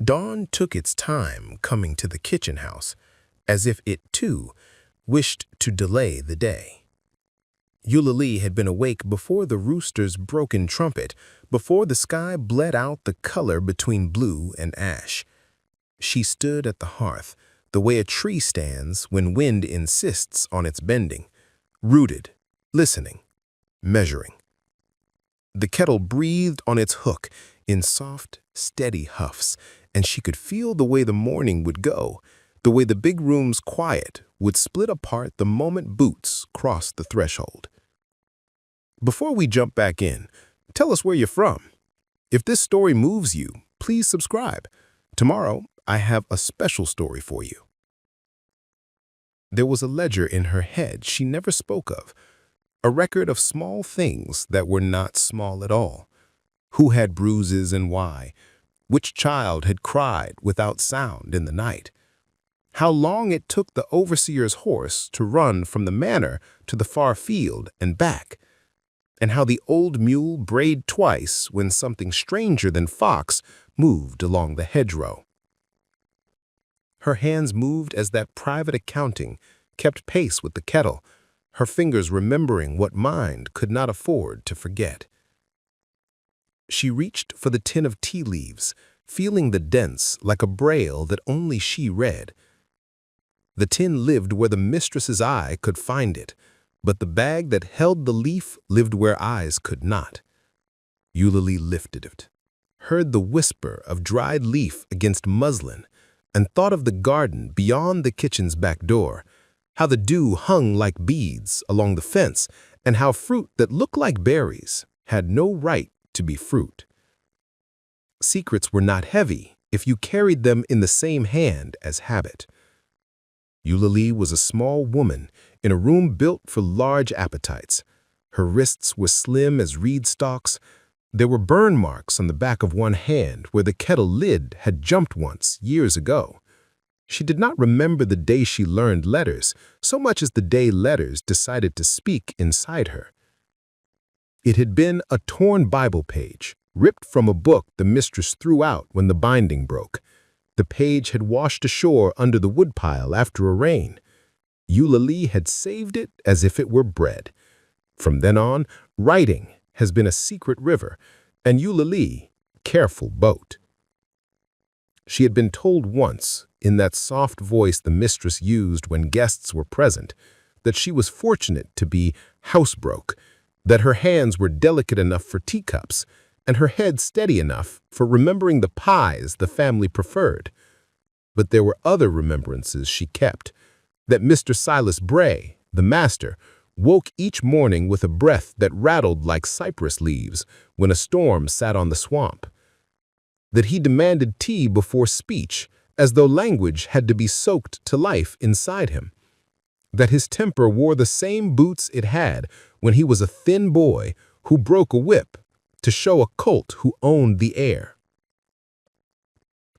Dawn took its time coming to the kitchen house, as if it, too, wished to delay the day. Eulalie had been awake before the rooster's broken trumpet, before the sky bled out the color between blue and ash. She stood at the hearth, the way a tree stands when wind insists on its bending, rooted, listening, measuring. The kettle breathed on its hook in soft, steady huffs, and she could feel the way the morning would go, the way the big room's quiet would split apart the moment boots crossed the threshold. Before we jump back in, tell us where you're from. If this story moves you, please subscribe. Tomorrow, I have a special story for you. There was a ledger in her head she never spoke of, a record of small things that were not small at all. Who had bruises and why? Which child had cried without sound in the night? How long it took the overseer's horse to run from the manor to the far field and back? And how the old mule brayed twice when something stranger than fox moved along the hedgerow. Her hands moved as that private accounting kept pace with the kettle, her fingers remembering what mind could not afford to forget. She reached for the tin of tea leaves, feeling the dents like a braille that only she read. The tin lived where the mistress's eye could find it, but the bag that held the leaf lived where eyes could not. Eulalie lifted it, heard the whisper of dried leaf against muslin, and thought of the garden beyond the kitchen's back door, how the dew hung like beads along the fence, and how fruit that looked like berries had no right to be fruit. Secrets were not heavy if you carried them in the same hand as habit. Eulalie was a small woman in a room built for large appetites. Her wrists were slim as reed stalks. There were burn marks on the back of one hand where the kettle lid had jumped once years ago. She did not remember the day she learned letters so much as the day letters decided to speak inside her. It had been a torn Bible page, ripped from a book the mistress threw out when the binding broke. The page had washed ashore under the woodpile after a rain. Eulalie had saved it as if it were bread. From then on, writing has been a secret river, and Eulalie, careful boat. She had been told once, in that soft voice the mistress used when guests were present, that she was fortunate to be housebroke, that her hands were delicate enough for teacups, and her head steady enough for remembering the pies the family preferred. But there were other remembrances she kept, that Mr. Silas Bray, the master, woke each morning with a breath that rattled like cypress leaves when a storm sat on the swamp, that he demanded tea before speech, as though language had to be soaked to life inside him, that his temper wore the same boots it had when he was a thin boy who broke a whip to show a colt who owned the air.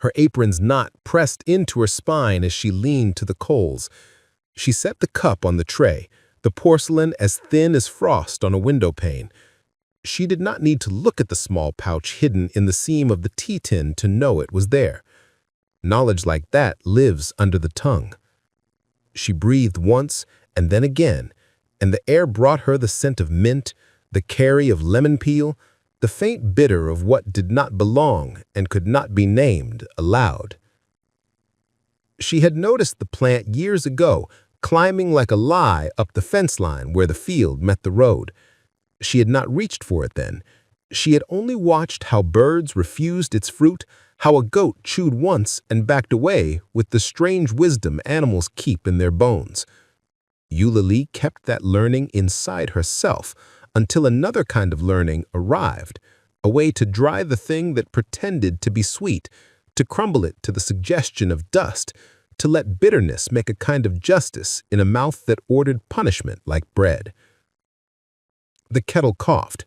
Her apron's knot pressed into her spine as she leaned to the coals. She set the cup on the tray, the porcelain as thin as frost on a window pane. She did not need to look at the small pouch hidden in the seam of the tea tin to know it was there. Knowledge like that lives under the tongue. She breathed once and then again, and the air brought her the scent of mint, the carry of lemon peel, the faint bitter of what did not belong and could not be named aloud. She had noticed the plant years ago, climbing like a lie up the fence line where the field met the road. She had not reached for it then. She had only watched how birds refused its fruit, how a goat chewed once and backed away with the strange wisdom animals keep in their bones. Eulalie kept that learning inside herself until another kind of learning arrived, a way to dry the thing that pretended to be sweet, to crumble it to the suggestion of dust, to let bitterness make a kind of justice in a mouth that ordered punishment like bread. The kettle coughed.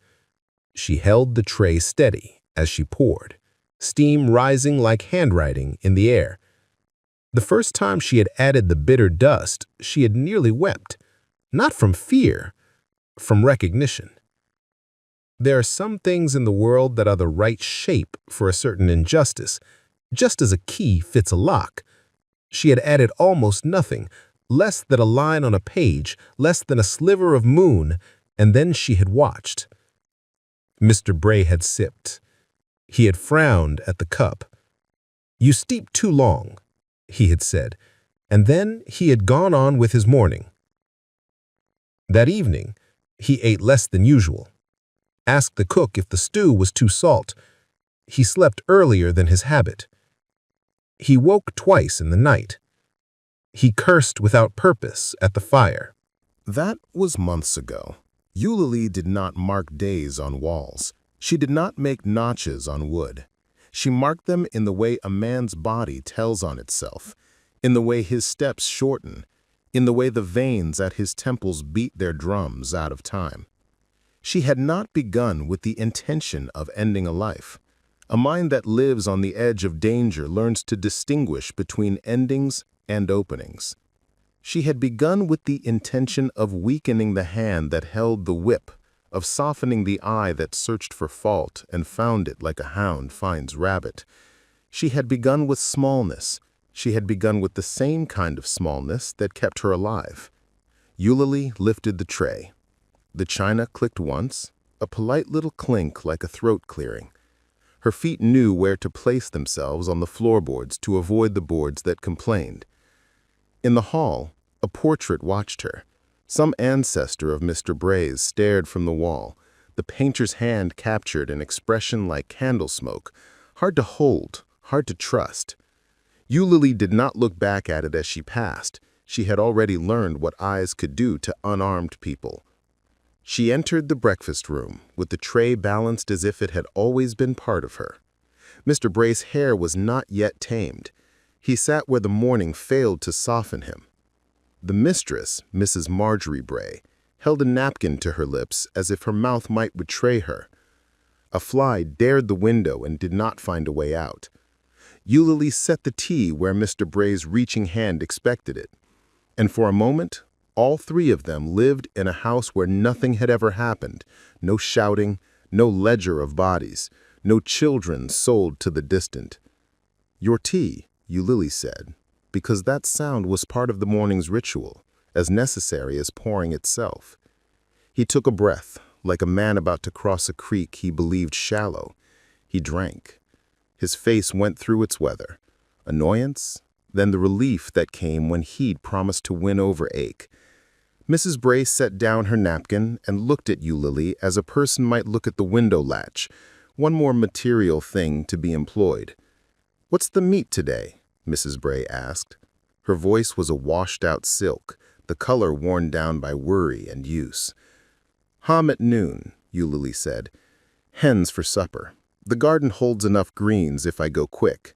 She held the tray steady as she poured, steam rising like handwriting in the air. The first time she had added the bitter dust, she had nearly wept, not from fear, from recognition. There are some things in the world that are the right shape for a certain injustice, just as a key fits a lock. She had added almost nothing, less than a line on a page, less than a sliver of moon, and then she had watched. Mr. Bray had sipped. He had frowned at the cup. "You steep too long," he had said, and then he had gone on with his morning. That evening, he ate less than usual. Asked the cook if the stew was too salt. He slept earlier than his habit. He woke twice in the night. He cursed without purpose at the fire. That was months ago. Eulalie did not mark days on walls. She did not make notches on wood. She marked them in the way a man's body tells on itself, in the way his steps shorten, in the way the veins at his temples beat their drums out of time. She had not begun with the intention of ending a life. A mind that lives on the edge of danger learns to distinguish between endings and openings. She had begun with the intention of weakening the hand that held the whip, of softening the eye that searched for fault and found it like a hound finds rabbit. She had begun with smallness. She had begun with the same kind of smallness that kept her alive. Eulalie lifted the tray. The china clicked once, a polite little clink like a throat clearing. Her feet knew where to place themselves on the floorboards to avoid the boards that complained. In the hall, a portrait watched her. Some ancestor of Mr. Bray's stared from the wall. The painter's hand captured an expression like candle smoke, hard to hold, hard to trust. Eulalie did not look back at it as she passed. She had already learned what eyes could do to unarmed people. She entered the breakfast room with the tray balanced as if it had always been part of her. Mr. Bray's hair was not yet tamed. He sat where the morning failed to soften him. The mistress, Mrs. Marjorie Bray, held a napkin to her lips as if her mouth might betray her. A fly dared the window and did not find a way out. Eulalie set the tea where Mr. Bray's reaching hand expected it. And for a moment, all three of them lived in a house where nothing had ever happened. No shouting, no ledger of bodies, no children sold to the distant. "Your tea," Eulalie said, because that sound was part of the morning's ritual, as necessary as pouring itself. He took a breath, like a man about to cross a creek he believed shallow. He drank. His face went through its weather. Annoyance, then the relief that came when he'd promised to win over ache. Mrs. Bray set down her napkin and looked at Eulalie as a person might look at the window latch, one more material thing to be employed. "What's the meat today?" Mrs. Bray asked. Her voice was a washed-out silk, the color worn down by worry and use. "Ham at noon," Eulalie said. "Hens for supper. The garden holds enough greens if I go quick."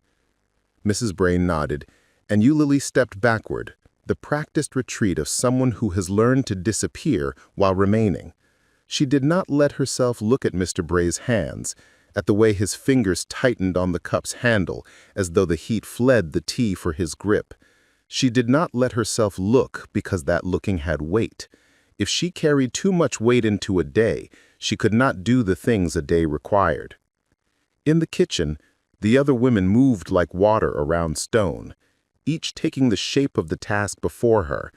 Mrs. Bray nodded, and Eulalie stepped backward, the practiced retreat of someone who has learned to disappear while remaining. She did not let herself look at Mr. Bray's hands, at the way his fingers tightened on the cup's handle as though the heat fled the tea for his grip. She did not let herself look because that looking had weight. If she carried too much weight into a day, she could not do the things a day required. In the kitchen, the other women moved like water around stone, each taking the shape of the task before her,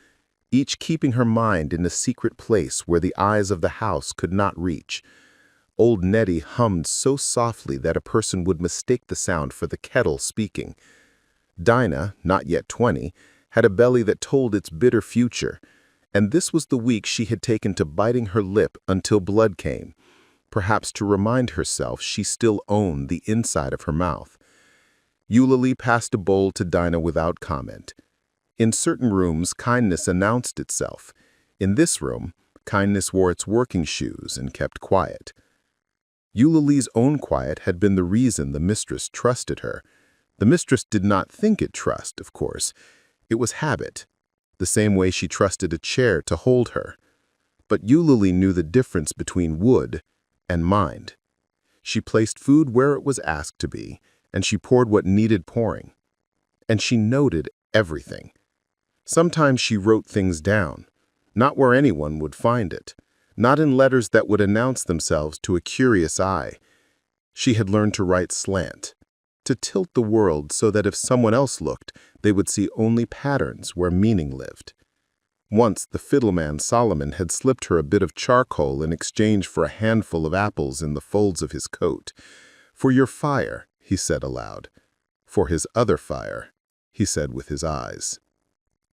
each keeping her mind in a secret place where the eyes of the house could not reach. Old Nettie hummed so softly that a person would mistake the sound for the kettle speaking. Dinah, not yet 20, had a belly that told its bitter future, and this was the week she had taken to biting her lip until blood came, perhaps to remind herself she still owned the inside of her mouth. Eulalie passed a bowl to Dinah without comment. In certain rooms, kindness announced itself. In this room, kindness wore its working shoes and kept quiet. Eulalie's own quiet had been the reason the mistress trusted her. The mistress did not think it trust, of course. It was habit, the same way she trusted a chair to hold her. But Eulalie knew the difference between wood and mind. She placed food where it was asked to be, and she poured what needed pouring. And she noted everything. Sometimes she wrote things down, not where anyone would find it, not in letters that would announce themselves to a curious eye. She had learned to write slant, to tilt the world so that if someone else looked, they would see only patterns where meaning lived. Once the fiddleman Solomon had slipped her a bit of charcoal in exchange for a handful of apples in the folds of his coat. "For your fire," he said aloud. "For his other fire," he said with his eyes.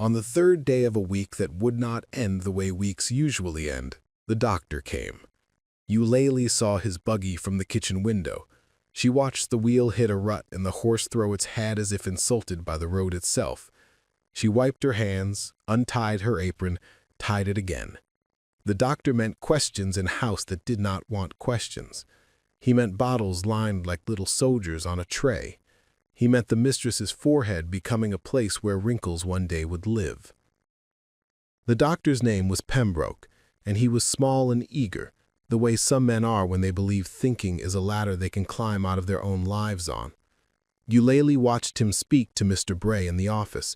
On the third day of a week that would not end the way weeks usually end, the doctor came. Eulalie saw his buggy from the kitchen window. She watched the wheel hit a rut and the horse throw its head as if insulted by the road itself. She wiped her hands, untied her apron, tied it again. The doctor meant questions in a house that did not want questions. He meant bottles lined like little soldiers on a tray. He meant the mistress's forehead becoming a place where wrinkles one day would live. The doctor's name was Pembroke, and he was small and eager, the way some men are when they believe thinking is a ladder they can climb out of their own lives on. Eulalie watched him speak to Mr. Bray in the office.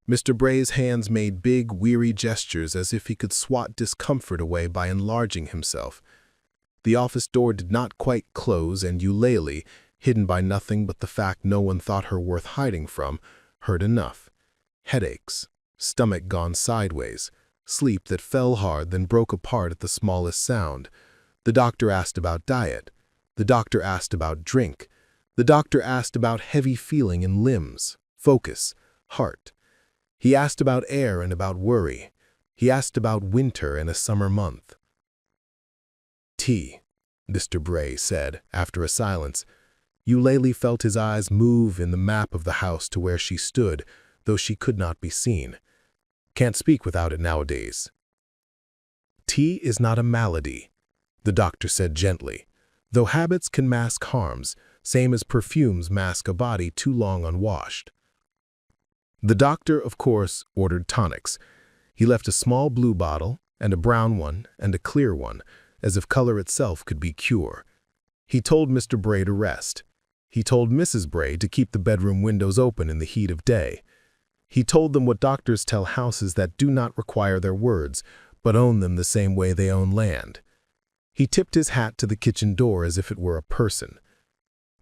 Mr. Bray's hands made big, weary gestures as if he could swat discomfort away by enlarging himself. The office door did not quite close, and Eulalie, hidden by nothing but the fact no one thought her worth hiding from, heard enough. Headaches, stomach gone sideways, sleep that fell hard then broke apart at the smallest sound. The doctor asked about diet. The doctor asked about drink. The doctor asked about heavy feeling in limbs, focus, heart. He asked about air and about worry. He asked about winter and a summer month. "Tea," Mr. Bray said, after a silence. Eulalie felt his eyes move in the map of the house to where she stood, though she could not be seen. "Can't speak without it nowadays." "Tea is not a malady," the doctor said gently, "though habits can mask harms, same as perfumes mask a body too long unwashed." The doctor, of course, ordered tonics. He left a small blue bottle, and a brown one, and a clear one, as if color itself could be cure. He told Mr. Bray to rest. He told Mrs. Bray to keep the bedroom windows open in the heat of day. He told them what doctors tell houses that do not require their words, but own them the same way they own land. He tipped his hat to the kitchen door as if it were a person.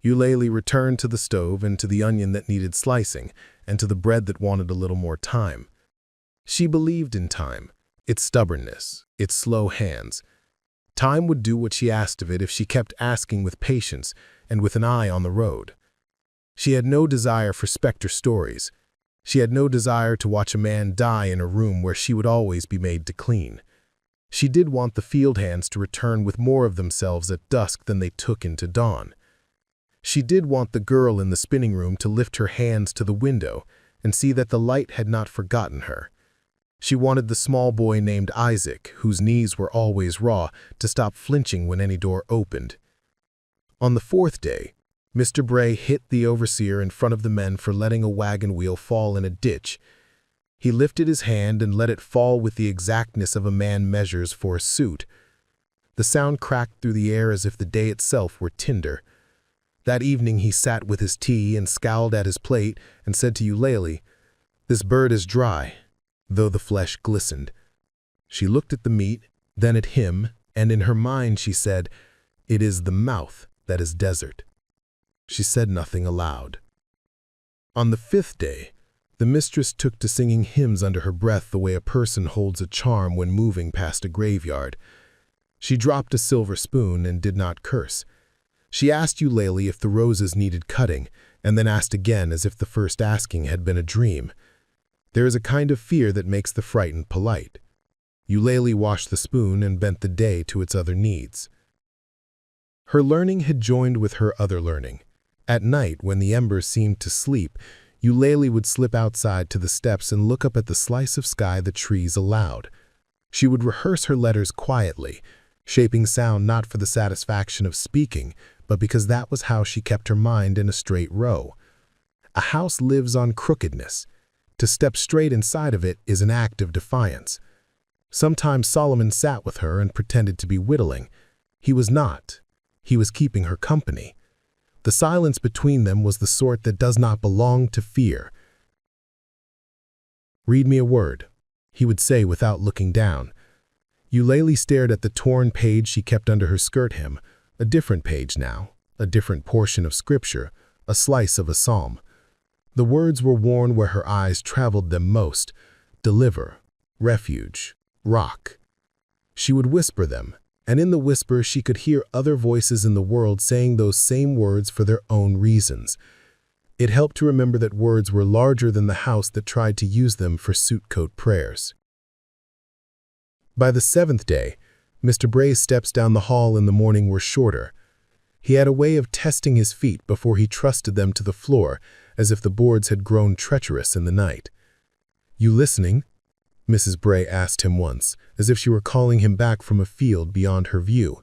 Eulalie returned to the stove and to the onion that needed slicing, and to the bread that wanted a little more time. She believed in time, its stubbornness, its slow hands. Time would do what she asked of it if she kept asking with patience and with an eye on the road. She had no desire for specter stories. She had no desire to watch a man die in a room where she would always be made to clean. She did want the field hands to return with more of themselves at dusk than they took into dawn. She did want the girl in the spinning room to lift her hands to the window and see that the light had not forgotten her. She wanted the small boy named Isaac, whose knees were always raw, to stop flinching when any door opened. On the fourth day, Mr. Bray hit the overseer in front of the men for letting a wagon wheel fall in a ditch. He lifted his hand and let it fall with the exactness of a man measures for a suit. The sound cracked through the air as if the day itself were tinder. That evening he sat with his tea and scowled at his plate and said to Eulalie, "This bird is dry," though the flesh glistened. She looked at the meat, then at him, and in her mind she said, "It is the mouth that is desert." She said nothing aloud. On the fifth day, the mistress took to singing hymns under her breath the way a person holds a charm when moving past a graveyard. She dropped a silver spoon and did not curse. She asked Eulalie if the roses needed cutting, and then asked again as if the first asking had been a dream. There is a kind of fear that makes the frightened polite. Eulalie washed the spoon and bent the day to its other needs. Her learning had joined with her other learning. At night, when the embers seemed to sleep, Eulalie would slip outside to the steps and look up at the slice of sky the trees allowed. She would rehearse her letters quietly, shaping sound not for the satisfaction of speaking, but because that was how she kept her mind in a straight row. A house lives on crookedness. To step straight inside of it is an act of defiance. Sometimes Solomon sat with her and pretended to be whittling. He was not. He was keeping her company. The silence between them was the sort that does not belong to fear. "Read me a word," he would say without looking down. Eulalie stared at the torn page she kept under her skirt hem, a different page now, a different portion of scripture, a slice of a psalm. The words were worn where her eyes traveled them most: deliver, refuge, rock. She would whisper them, and in the whisper she could hear other voices in the world saying those same words for their own reasons. It helped to remember that words were larger than the house that tried to use them for suit-coat prayers. By the 7th day, Mr. Bray's steps down the hall in the morning were shorter. He had a way of testing his feet before he trusted them to the floor, as if the boards had grown treacherous in the night. "You listening?" Mrs. Bray asked him once, as if she were calling him back from a field beyond her view.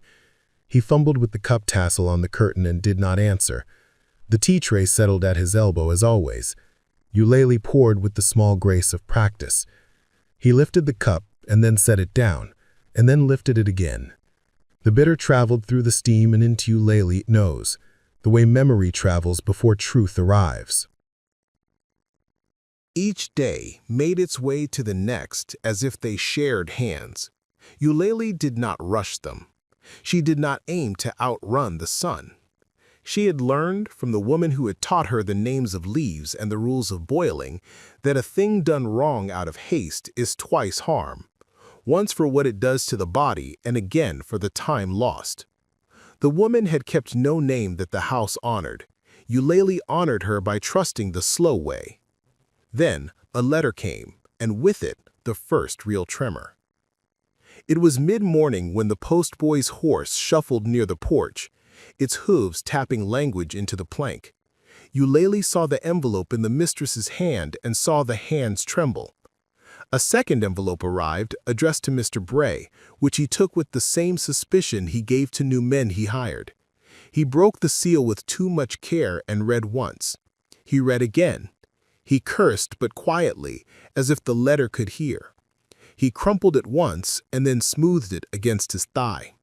He fumbled with the cup tassel on the curtain and did not answer. The tea tray settled at his elbow as always. Eulalie poured with the small grace of practice. He lifted the cup and then set it down, and then lifted it again. The bitter traveled through the steam and into Eulalie's nose, the way memory travels before truth arrives. Each day made its way to the next as if they shared hands. Eulalie did not rush them. She did not aim to outrun the sun. She had learned from the woman who had taught her the names of leaves and the rules of boiling that a thing done wrong out of haste is twice harm, once for what it does to the body and again for the time lost. The woman had kept no name that the house honored. Eulalie honored her by trusting the slow way. Then a letter came, and with it the first real tremor. It was mid-morning when the postboy's horse shuffled near the porch, its hooves tapping language into the plank. Eulalie saw the envelope in the mistress's hand and saw the hands tremble. A second envelope arrived, addressed to Mr. Bray, which he took with the same suspicion he gave to new men he hired. He broke the seal with too much care and read once. He read again. He cursed, but quietly, as if the letter could hear. He crumpled it once and then smoothed it against his thigh.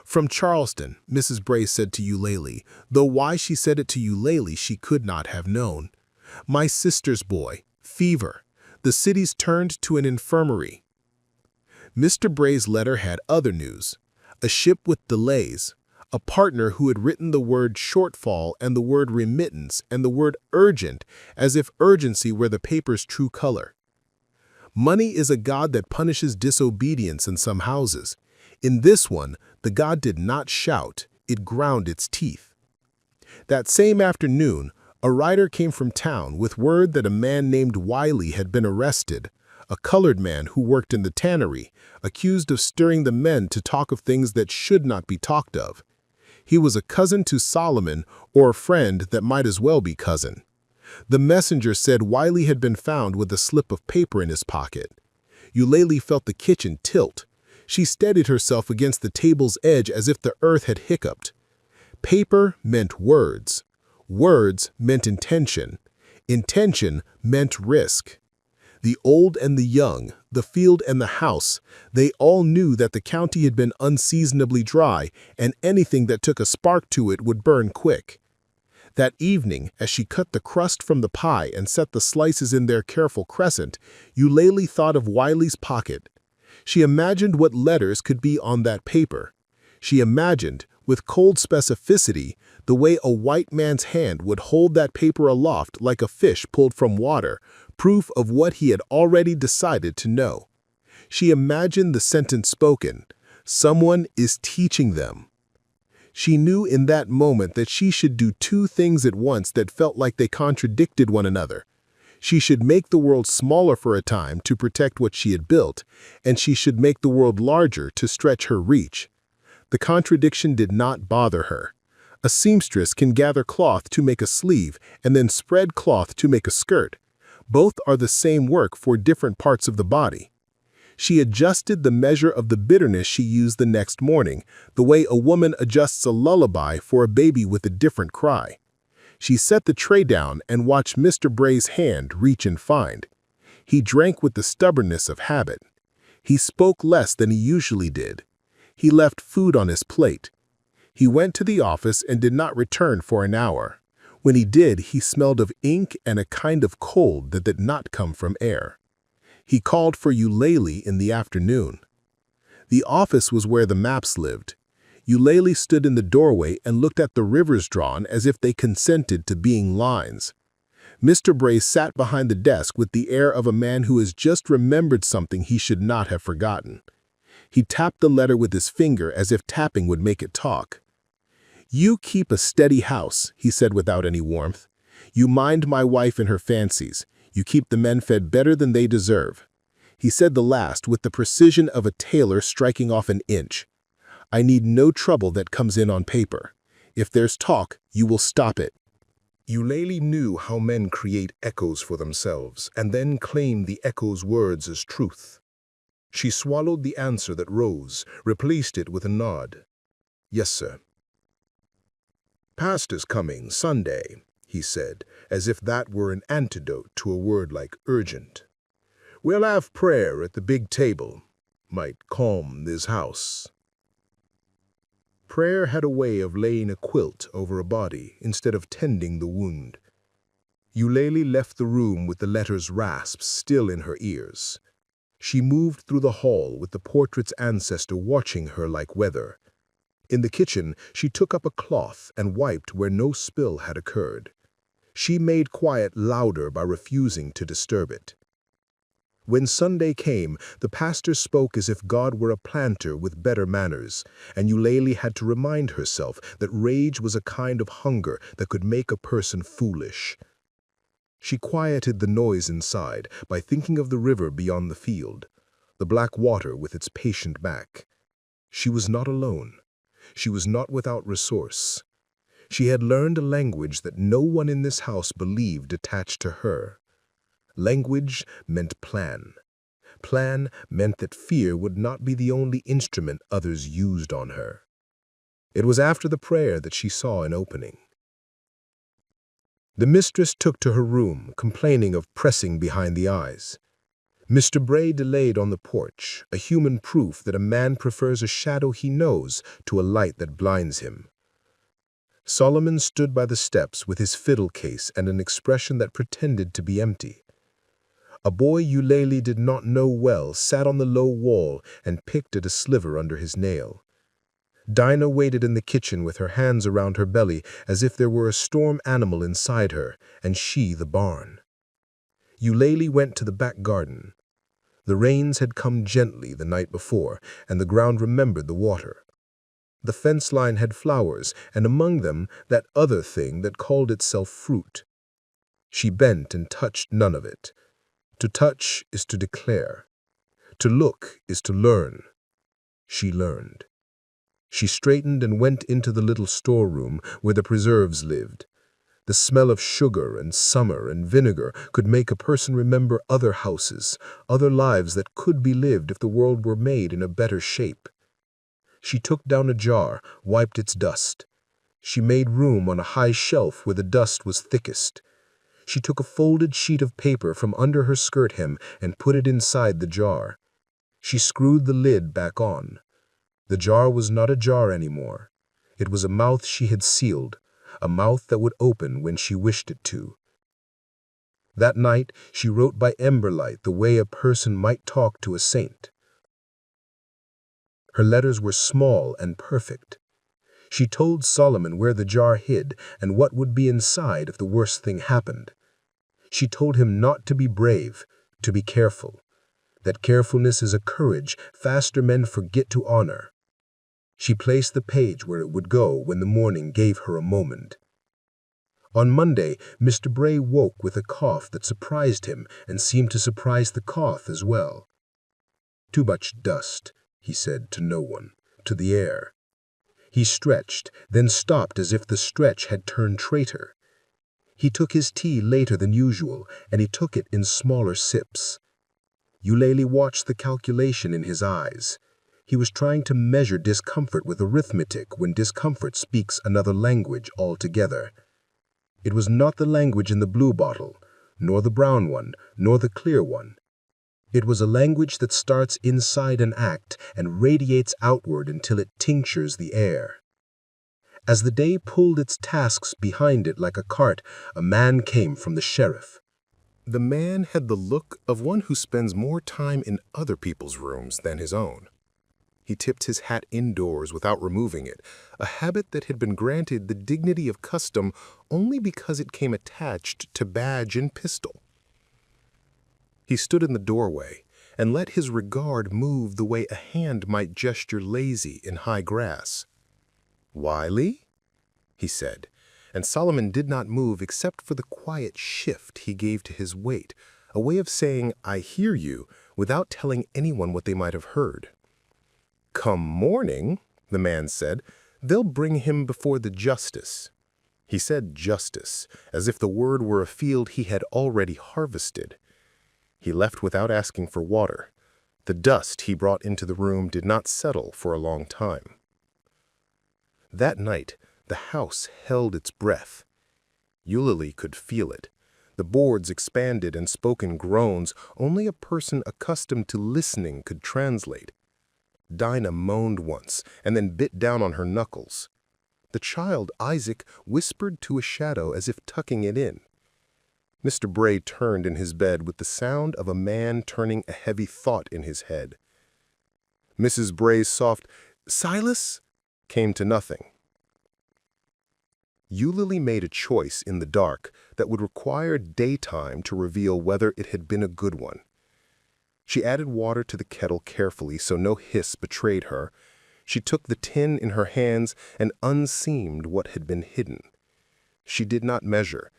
"From Charleston," Mrs. Bray said to Eulalie, though why she said it to Eulalie she could not have known. "My sister's boy. Fever. The city's turned to an infirmary." Mr. Bray's letter had other news. A ship with delays. A partner who had written the word shortfall and the word remittance and the word urgent as if urgency were the paper's true color. Money is a god that punishes disobedience in some houses. In this one, the god did not shout, it ground its teeth. That same afternoon, a rider came from town with word that a man named Wiley had been arrested, a colored man who worked in the tannery, accused of stirring the men to talk of things that should not be talked of. He was a cousin to Solomon, or a friend that might as well be cousin. The messenger said Wiley had been found with a slip of paper in his pocket. Eulalie felt the kitchen tilt. She steadied herself against the table's edge as if the earth had hiccuped. Paper meant words. Words meant intention. Intention meant risk. The old and the young, the field and the house, they all knew that the county had been unseasonably dry, and anything that took a spark to it would burn quick. That evening, as she cut the crust from the pie and set the slices in their careful crescent, Eulalie thought of Wiley's pocket. She imagined what letters could be on that paper. She imagined, with cold specificity, the way a white man's hand would hold that paper aloft like a fish pulled from water, proof of what he had already decided to know. She imagined the sentence spoken, "Someone is teaching them." She knew in that moment that she should do two things at once that felt like they contradicted one another. She should make the world smaller for a time to protect what she had built, and she should make the world larger to stretch her reach. The contradiction did not bother her. A seamstress can gather cloth to make a sleeve and then spread cloth to make a skirt. Both are the same work for different parts of the body. She adjusted the measure of the bitterness she used the next morning, the way a woman adjusts a lullaby for a baby with a different cry. She set the tray down and watched Mr. Bray's hand reach and find. He drank with the stubbornness of habit. He spoke less than he usually did. He left food on his plate. He went to the office and did not return for an hour. When he did, he smelled of ink and a kind of cold that did not come from air. He called for Eulalie in the afternoon. The office was where the Maps lived. Eulalie stood in the doorway and looked at the rivers drawn as if they consented to being lines. Mr. Bray sat behind the desk with the air of a man who has just remembered something he should not have forgotten. He tapped the letter with his finger as if tapping would make it talk. "You keep a steady house," he said without any warmth. "You mind my wife and her fancies. You keep the men fed better than they deserve." He said the last with the precision of a tailor striking off an inch. "I need no trouble that comes in on paper. If there's talk, you will stop it." Eulalie knew how men create echoes for themselves and then claim the echo's words as truth. She swallowed the answer that rose, replaced it with a nod. "Yes, sir." "Pastor's coming Sunday," he said, as if that were an antidote to a word like urgent. "We'll have prayer at the big table. Might calm this house." Prayer had a way of laying a quilt over a body instead of tending the wound. Eulalie left the room with the letter's rasps still in her ears. She moved through the hall with the portrait's ancestor watching her like weather. In the kitchen, she took up a cloth and wiped where no spill had occurred. She made quiet louder by refusing to disturb it. When Sunday came, the pastor spoke as if God were a planter with better manners, and Eulalie had to remind herself that rage was a kind of hunger that could make a person foolish. She quieted the noise inside by thinking of the river beyond the field, the black water with its patient back. She was not alone. She was not without resource. She had learned a language that no one in this house believed attached to her. Language meant plan. Plan meant that fear would not be the only instrument others used on her. It was after the prayer that she saw an opening. The mistress took to her room, complaining of pressing behind the eyes. Mr. Bray delayed on the porch, a human proof that a man prefers a shadow he knows to a light that blinds him. Solomon stood by the steps with his fiddle case and an expression that pretended to be empty. A boy Eulalie did not know well sat on the low wall and picked at a sliver under his nail. Dinah waited in the kitchen with her hands around her belly as if there were a storm animal inside her, and she the barn. Eulalie went to the back garden. The rains had come gently the night before, and the ground remembered the water. The fence line had flowers, and among them that other thing that called itself fruit. She bent and touched none of it. To touch is to declare. To look is to learn. She learned. She straightened and went into the little storeroom where the preserves lived. The smell of sugar and summer and vinegar could make a person remember other houses, other lives that could be lived if the world were made in a better shape. She took down a jar, wiped its dust. She made room on a high shelf where the dust was thickest. She took a folded sheet of paper from under her skirt hem and put it inside the jar. She screwed the lid back on. The jar was not a jar anymore. It was a mouth she had sealed, a mouth that would open when she wished it to. That night she wrote by emberlight the way a person might talk to a saint. Her letters were small and perfect. She told Solomon where the jar hid and what would be inside if the worst thing happened. She told him not to be brave, to be careful. That carefulness is a courage faster men forget to honor. She placed the page where it would go when the morning gave her a moment. On Monday, Mr. Bray woke with a cough that surprised him and seemed to surprise the cough as well. "Too much dust," he said to no one, to the air. He stretched, then stopped as if the stretch had turned traitor. He took his tea later than usual, and he took it in smaller sips. Eulalie watched the calculation in his eyes. He was trying to measure discomfort with arithmetic when discomfort speaks another language altogether. It was not the language in the blue bottle, nor the brown one, nor the clear one. It was a language that starts inside an act and radiates outward until it tinctures the air. As the day pulled its tasks behind it like a cart, a man came from the sheriff. The man had the look of one who spends more time in other people's rooms than his own. He tipped his hat indoors without removing it, a habit that had been granted the dignity of custom only because it came attached to badge and pistol. He stood in the doorway and let his regard move the way a hand might gesture lazy in high grass. "Wiley?" he said, and Solomon did not move except for the quiet shift he gave to his weight, a way of saying, "I hear you," without telling anyone what they might have heard. "Come morning," the man said, "they'll bring him before the justice." He said justice, as if the word were a field he had already harvested. He left without asking for water. The dust he brought into the room did not settle for a long time. That night, the house held its breath. Eulalie could feel it. The boards expanded and spoke in groans only a person accustomed to listening could translate. Dinah moaned once and then bit down on her knuckles. The child, Isaac, whispered to a shadow as if tucking it in. Mr. Bray turned in his bed with the sound of a man turning a heavy thought in his head. Mrs. Bray's soft, "Silas?" came to nothing. Eulalie made a choice in the dark that would require daytime to reveal whether it had been a good one. She added water to the kettle carefully so no hiss betrayed her. She took the tin in her hands and unseamed what had been hidden. She did not measure.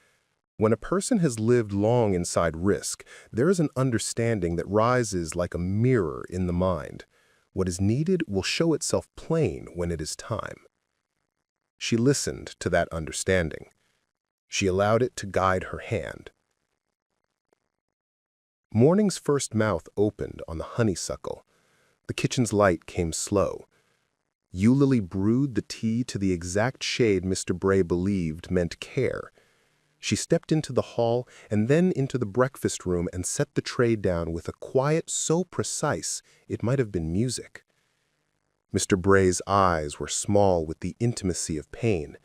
When a person has lived long inside risk, there is an understanding that rises like a mirror in the mind. What is needed will show itself plain when it is time. She listened to that understanding. She allowed it to guide her hand. Morning's first mouth opened on the honeysuckle. The kitchen's light came slow. Eulalie brewed the tea to the exact shade Mr. Bray believed meant care. She stepped into the hall and then into the breakfast room and set the tray down with a quiet so precise it might have been music. Mr. Bray's eyes were small with the intimacy of pain.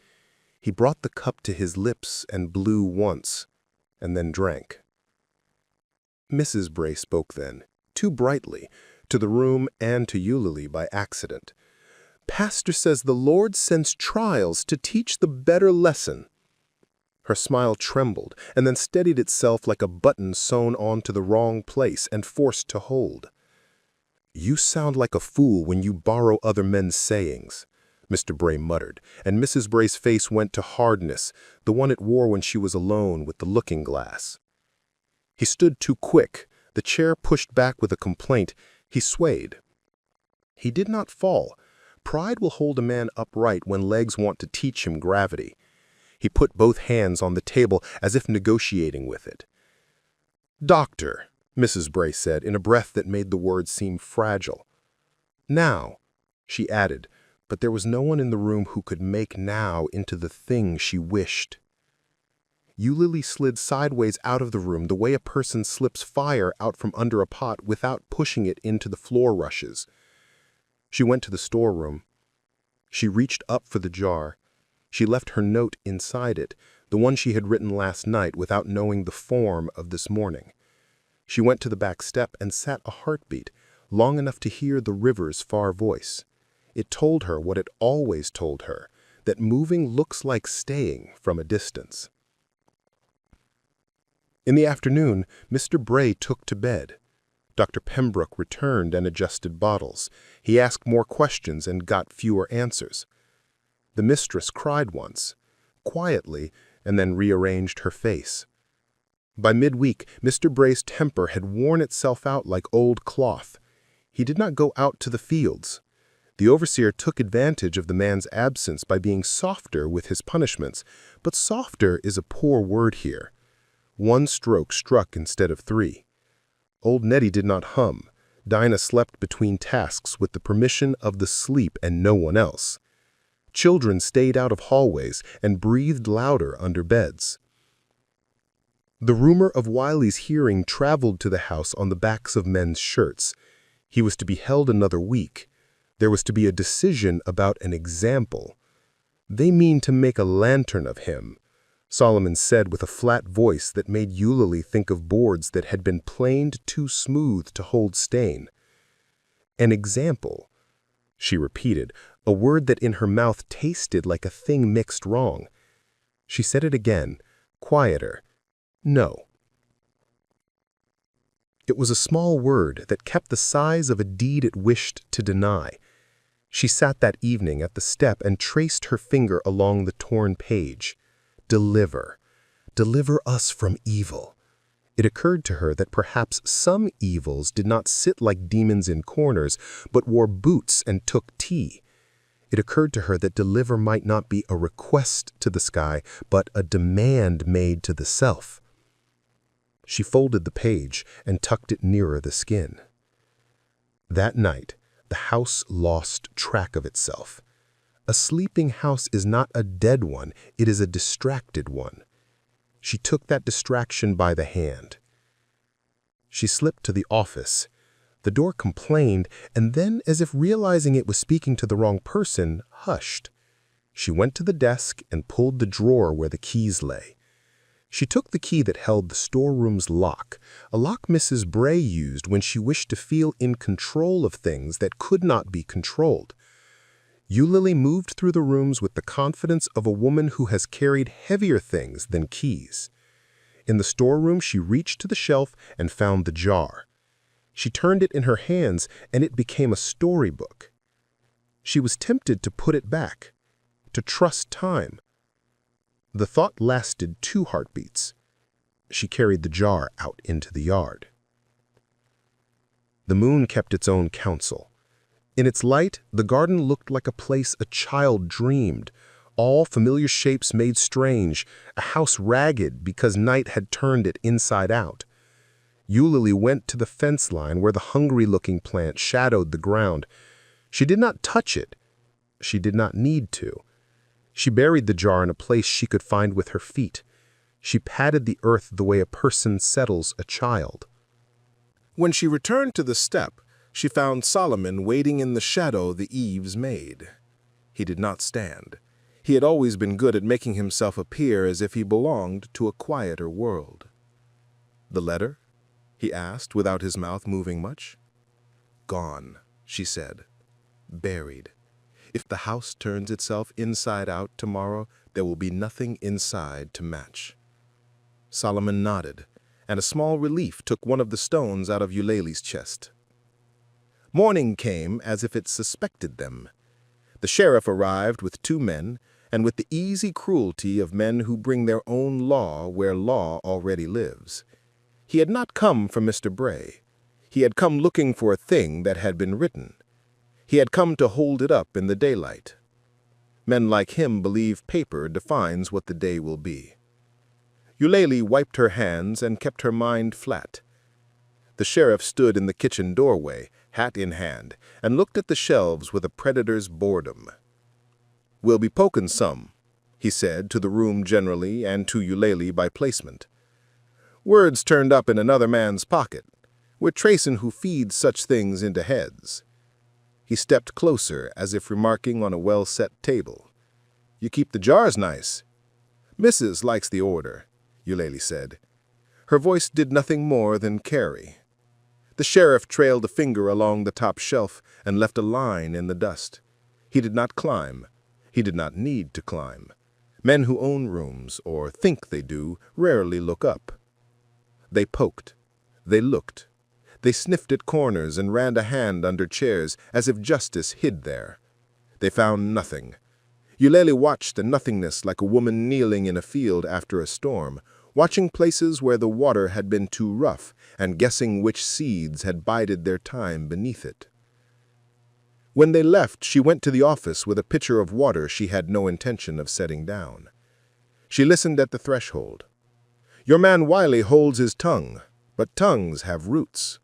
He brought the cup to his lips and blew once, and then drank. Mrs. Bray spoke then, too brightly, to the room and to Eulalie by accident. "Pastor says the Lord sends trials to teach the better lesson." Her smile trembled and then steadied itself like a button sewn onto the wrong place and forced to hold. "You sound like a fool when you borrow other men's sayings," Mr. Bray muttered, and Mrs. Bray's face went to hardness, the one it wore when she was alone with the looking-glass. He stood too quick, the chair pushed back with a complaint. He swayed. He did not fall. Pride will hold a man upright when legs want to teach him gravity. He put both hands on the table as if negotiating with it. "Doctor," Mrs. Bray said in a breath that made the words seem fragile. "Now," she added, but there was no one in the room who could make now into the thing she wished. Eulalie slid sideways out of the room the way a person slips fire out from under a pot without pushing it into the floor rushes. She went to the storeroom. She reached up for the jar. She left her note inside it, the one she had written last night without knowing the form of this morning. She went to the back step and sat a heartbeat, long enough to hear the river's far voice. It told her what it always told her, that moving looks like staying from a distance. In the afternoon, Mr. Bray took to bed. Dr. Pembroke returned and adjusted bottles. He asked more questions and got fewer answers. The mistress cried once, quietly, and then rearranged her face. By midweek, Mr. Bray's temper had worn itself out like old cloth. He did not go out to the fields. The overseer took advantage of the man's absence by being softer with his punishments, but softer is a poor word here. One stroke struck instead of 3. Old Nettie did not hum. Dinah slept between tasks with the permission of the sleep and no one else. Children stayed out of hallways and breathed louder under beds. The rumor of Wiley's hearing traveled to the house on the backs of men's shirts. He was to be held another week. There was to be a decision about an example. "They mean to make a lantern of him," Solomon said with a flat voice that made Eulalie think of boards that had been planed too smooth to hold stain. An example. she repeated, a word that in her mouth tasted like a thing mixed wrong. She said it again, quieter. No. It was a small word that kept the size of a deed it wished to deny. She sat that evening at the step and traced her finger along the torn page. Deliver. Deliver us from evil. It occurred to her that perhaps some evils did not sit like demons in corners, but wore boots and took tea. It occurred to her that deliver might not be a request to the sky, but a demand made to the self. She folded the page and tucked it nearer the skin. That night, the house lost track of itself. A sleeping house is not a dead one, it is a distracted one. She took that distraction by the hand. She slipped to the office. The door complained, and then, as if realizing it was speaking to the wrong person, hushed. She went to the desk and pulled the drawer where the keys lay. She took the key that held the storeroom's lock, a lock Mrs. Bray used when she wished to feel in control of things that could not be controlled. Eulalie moved through the rooms with the confidence of a woman who has carried heavier things than keys. In the storeroom, she reached to the shelf and found the jar. She turned it in her hands, and it became a storybook. She was tempted to put it back, to trust time. The thought lasted 2 heartbeats. She carried the jar out into the yard. The moon kept its own counsel. In its light, the garden looked like a place a child dreamed, all familiar shapes made strange, a house ragged because night had turned it inside out. Eulalie went to the fence line where the hungry-looking plant shadowed the ground. She did not touch it. She did not need to. She buried the jar in a place she could find with her feet. She patted the earth the way a person settles a child. When she returned to the step, she found Solomon waiting in the shadow the eaves made. He did not stand. He had always been good at making himself appear as if he belonged to a quieter world. "The letter?" he asked, without his mouth moving much. "Gone," she said. "Buried. If the house turns itself inside out tomorrow, there will be nothing inside to match." Solomon nodded, and a small relief took one of the stones out of Eulalie's chest. Morning came as if it suspected them. The sheriff arrived with 2 men, and with the easy cruelty of men who bring their own law where law already lives. He had not come for Mr. Bray. He had come looking for a thing that had been written. He had come to hold it up in the daylight. Men like him believe paper defines what the day will be. Eulalie wiped her hands and kept her mind flat. The sheriff stood in the kitchen doorway, hat in hand, and looked at the shelves with a predator's boredom. "We'll be pokin' some," he said to the room generally and to Eulalie by placement. "Words turned up in another man's pocket. We're tracin' who feeds such things into heads." He stepped closer, as if remarking on a well-set table. "You keep the jars nice." "Missus likes the order," Eulalie said. Her voice did nothing more than carry. The sheriff trailed a finger along the top shelf and left a line in the dust. He did not climb. He did not need to climb. Men who own rooms, or think they do, rarely look up. They poked. They looked. They sniffed at corners and ran a hand under chairs as if justice hid there. They found nothing. Eulalie watched the nothingness like a woman kneeling in a field after a storm, watching places where the water had been too rough and guessing which seeds had bided their time beneath it. When they left, she went to the office with a pitcher of water she had no intention of setting down. She listened at the threshold. "Your man Wiley holds his tongue, but tongues have roots."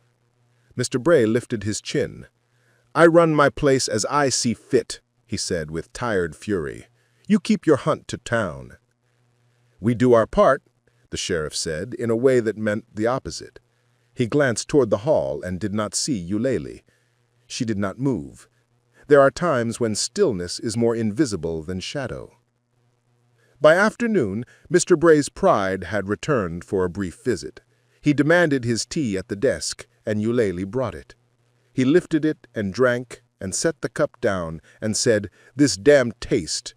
Mr. Bray lifted his chin. "I run my place as I see fit," he said with tired fury. "You keep your hunt to town." "We do our part," the sheriff said, in a way that meant the opposite. He glanced toward the hall and did not see Eulalie. She did not move. There are times when stillness is more invisible than shadow. By afternoon, Mr. Bray's pride had returned for a brief visit. He demanded his tea at the desk, and Eulalie brought it. He lifted it and drank and set the cup down and said, "This damned taste."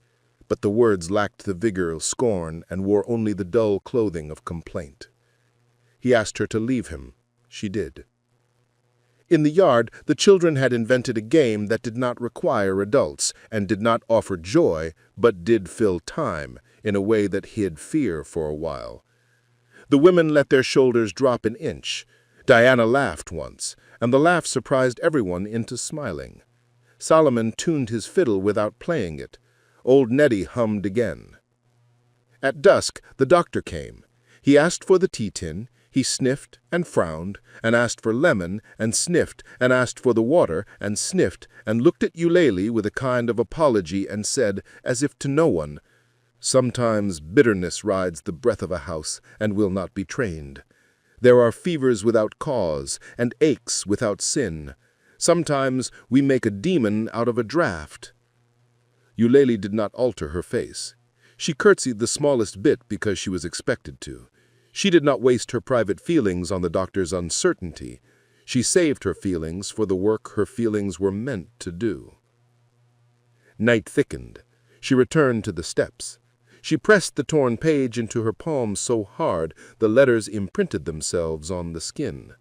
But the words lacked the vigor of scorn and wore only the dull clothing of complaint. He asked her to leave him. She did. In the yard, the children had invented a game that did not require adults and did not offer joy, but did fill time in a way that hid fear for a while. The women let their shoulders drop an inch. Diana laughed once, and the laugh surprised everyone into smiling. Solomon tuned his fiddle without playing it. Old Neddy hummed again. At dusk, the doctor came. He asked for the tea tin. He sniffed and frowned, and asked for lemon, and sniffed, and asked for the water, and sniffed, and looked at Eulalie with a kind of apology and said, as if to no one, "Sometimes bitterness rides the breath of a house and will not be trained. There are fevers without cause, and aches without sin. Sometimes we make a demon out of a draught." Eulalie did not alter her face. She curtsied the smallest bit because she was expected to. She did not waste her private feelings on the doctor's uncertainty. She saved her feelings for the work her feelings were meant to do. Night thickened. She returned to the steps. She pressed the torn page into her palm so hard the letters imprinted themselves on the skin.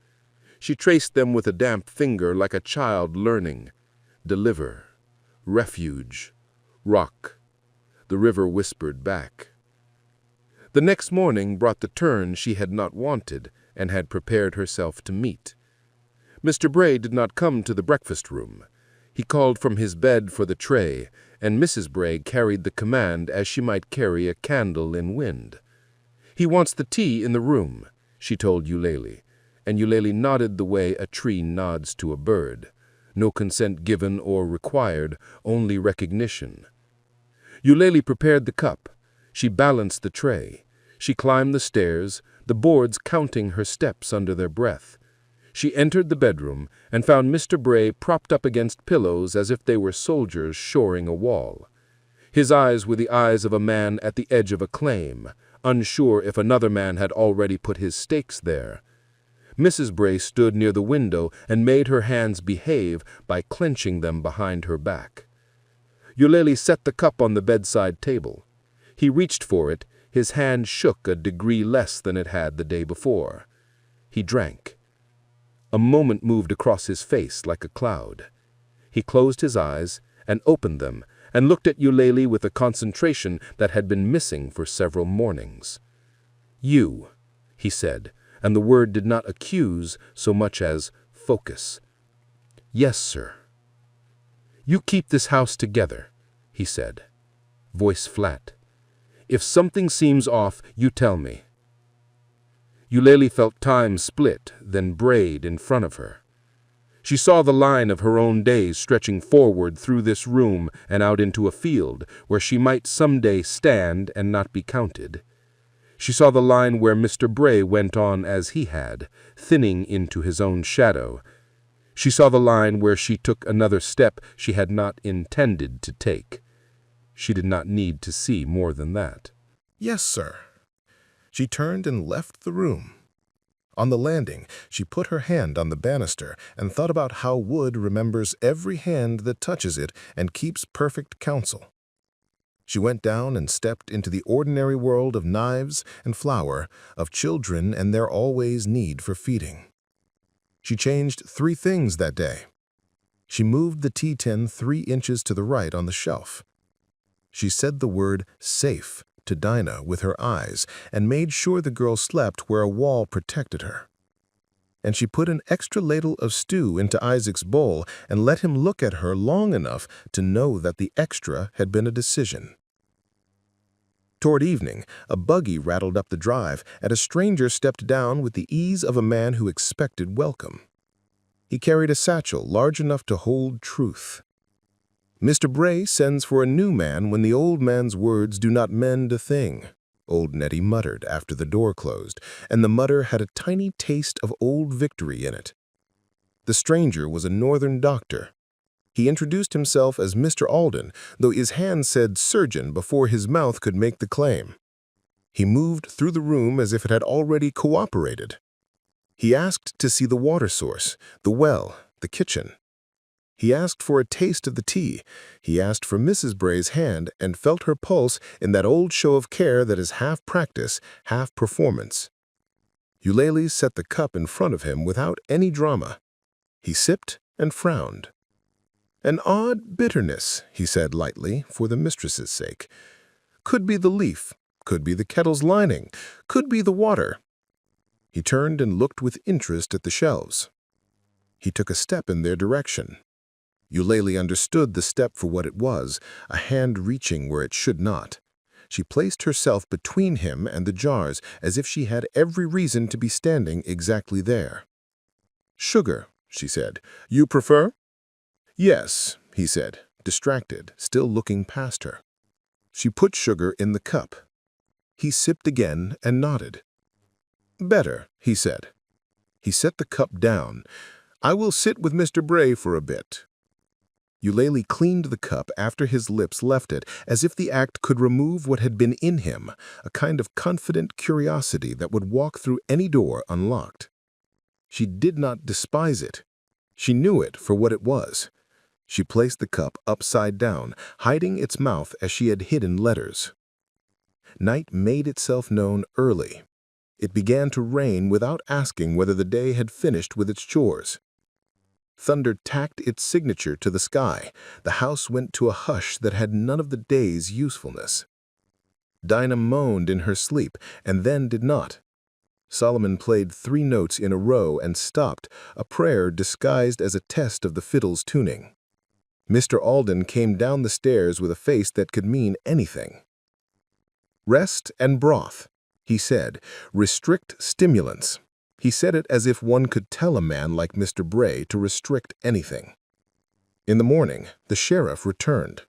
She traced them with a damp finger like a child learning. Deliver. Refuge. Rock. The river whispered back. The next morning brought the turn she had not wanted and had prepared herself to meet. Mr. Bray did not come to the breakfast room. He called from his bed for the tray, and Mrs. Bray carried the command as she might carry a candle in wind. "He wants the tea in the room," she told Eulalie, and Eulalie nodded the way a tree nods to a bird. No consent given or required, only recognition. Eulalie prepared the cup. She balanced the tray. She climbed the stairs, the boards counting her steps under their breath. She entered the bedroom and found Mr. Bray propped up against pillows as if they were soldiers shoring a wall. His eyes were the eyes of a man at the edge of a claim, unsure if another man had already put his stakes there. Mrs. Bray stood near the window and made her hands behave by clenching them behind her back. Eulalie set the cup on the bedside table. He reached for it. His hand shook a degree less than it had the day before. He drank. A moment moved across his face like a cloud. He closed his eyes and opened them and looked at Eulalie with a concentration that had been missing for several mornings. "You," he said, and the word did not accuse so much as focus. "Yes, sir." "You keep this house together," he said, voice flat. "If something seems off, you tell me." Eulalie felt time split, then braid in front of her. She saw the line of her own days stretching forward through this room and out into a field where she might someday stand and not be counted. She saw the line where Mr. Bray went on as he had, thinning into his own shadow. She saw the line where she took another step she had not intended to take. She did not need to see more than that. "Yes, sir." She turned and left the room. On the landing, she put her hand on the banister and thought about how wood remembers every hand that touches it and keeps perfect counsel. She went down and stepped into the ordinary world of knives and flour, of children and their always need for feeding. She changed 3 things that day. She moved the tea tin 3 inches to the right on the shelf. She said the word "safe" to Dinah with her eyes and made sure the girl slept where a wall protected her. And she put an extra ladle of stew into Isaac's bowl and let him look at her long enough to know that the extra had been a decision. Toward evening, a buggy rattled up the drive, and a stranger stepped down with the ease of a man who expected welcome. He carried a satchel large enough to hold truth. "Mr. Bray sends for a new man when the old man's words do not mend a thing," old Neddy muttered after the door closed, and the mutter had a tiny taste of old victory in it. The stranger was a northern doctor. He introduced himself as Mr. Alden, though his hand said surgeon before his mouth could make the claim. He moved through the room as if it had already cooperated. He asked to see the water source, the well, the kitchen. He asked for a taste of the tea. He asked for Mrs. Bray's hand and felt her pulse in that old show of care that is half practice, half performance. Eulalie set the cup in front of him without any drama. He sipped and frowned. "An odd bitterness," he said lightly, for the mistress's sake. "Could be the leaf, could be the kettle's lining, could be the water." He turned and looked with interest at the shelves. He took a step in their direction. Eulalie understood the step for what it was, a hand reaching where it should not. She placed herself between him and the jars as if she had every reason to be standing exactly there. "Sugar," she said. "You prefer?" "Yes," he said, distracted, still looking past her. She put sugar in the cup. He sipped again and nodded. "Better," he said. He set the cup down. "I will sit with Mr. Bray for a bit." Eulalie cleaned the cup after his lips left it, as if the act could remove what had been in him, a kind of confident curiosity that would walk through any door unlocked. She did not despise it. She knew it for what it was. She placed the cup upside down, hiding its mouth as she had hidden letters. Night made itself known early. It began to rain without asking whether the day had finished with its chores. Thunder tacked its signature to the sky. The house went to a hush that had none of the day's usefulness. Dinah moaned in her sleep, and then did not. Solomon played 3 notes in a row and stopped, a prayer disguised as a test of the fiddle's tuning. Mr. Alden came down the stairs with a face that could mean anything. "Rest and broth," he said. "Restrict stimulants." He said it as if one could tell a man like Mr. Bray to restrict anything. In the morning, the sheriff returned.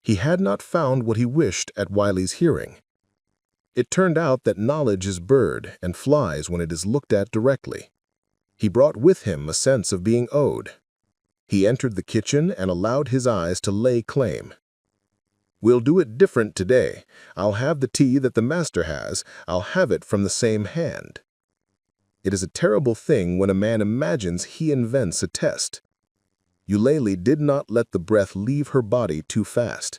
He had not found what he wished at Wiley's hearing. It turned out that knowledge is bird and flies when it is looked at directly. He brought with him a sense of being owed. He entered the kitchen and allowed his eyes to lay claim. "We'll do it different today. I'll have the tea that the master has. I'll have it from the same hand." It is a terrible thing when a man imagines he invents a test. Eulalie did not let the breath leave her body too fast.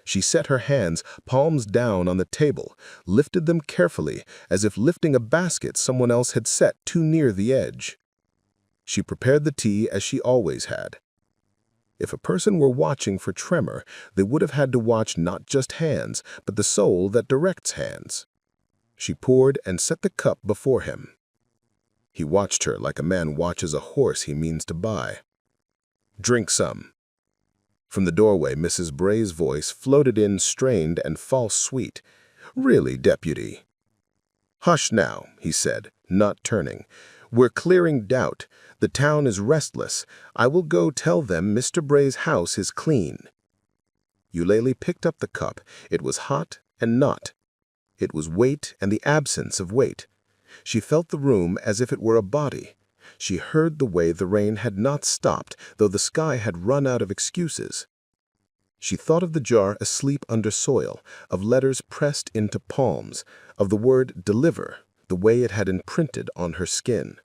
She set her hands, palms down on the table, lifted them carefully, as if lifting a basket someone else had set too near the edge. She prepared the tea as she always had. If a person were watching for tremor, they would have had to watch not just hands, but the soul that directs hands. She poured and set the cup before him. He watched her like a man watches a horse he means to buy. "Drink some." From the doorway, Mrs. Bray's voice floated in strained and false sweet. "Really, deputy." "Hush now," he said, not turning. "We're clearing doubt. The town is restless. I will go tell them Mr. Bray's house is clean." Eulalie picked up the cup. It was hot and not. It was weight and the absence of weight. She felt the room as if it were a body. She heard the way the rain had not stopped, though the sky had run out of excuses. She thought of the jar asleep under soil, of letters pressed into palms, of the word deliver, the way it had imprinted on her skin.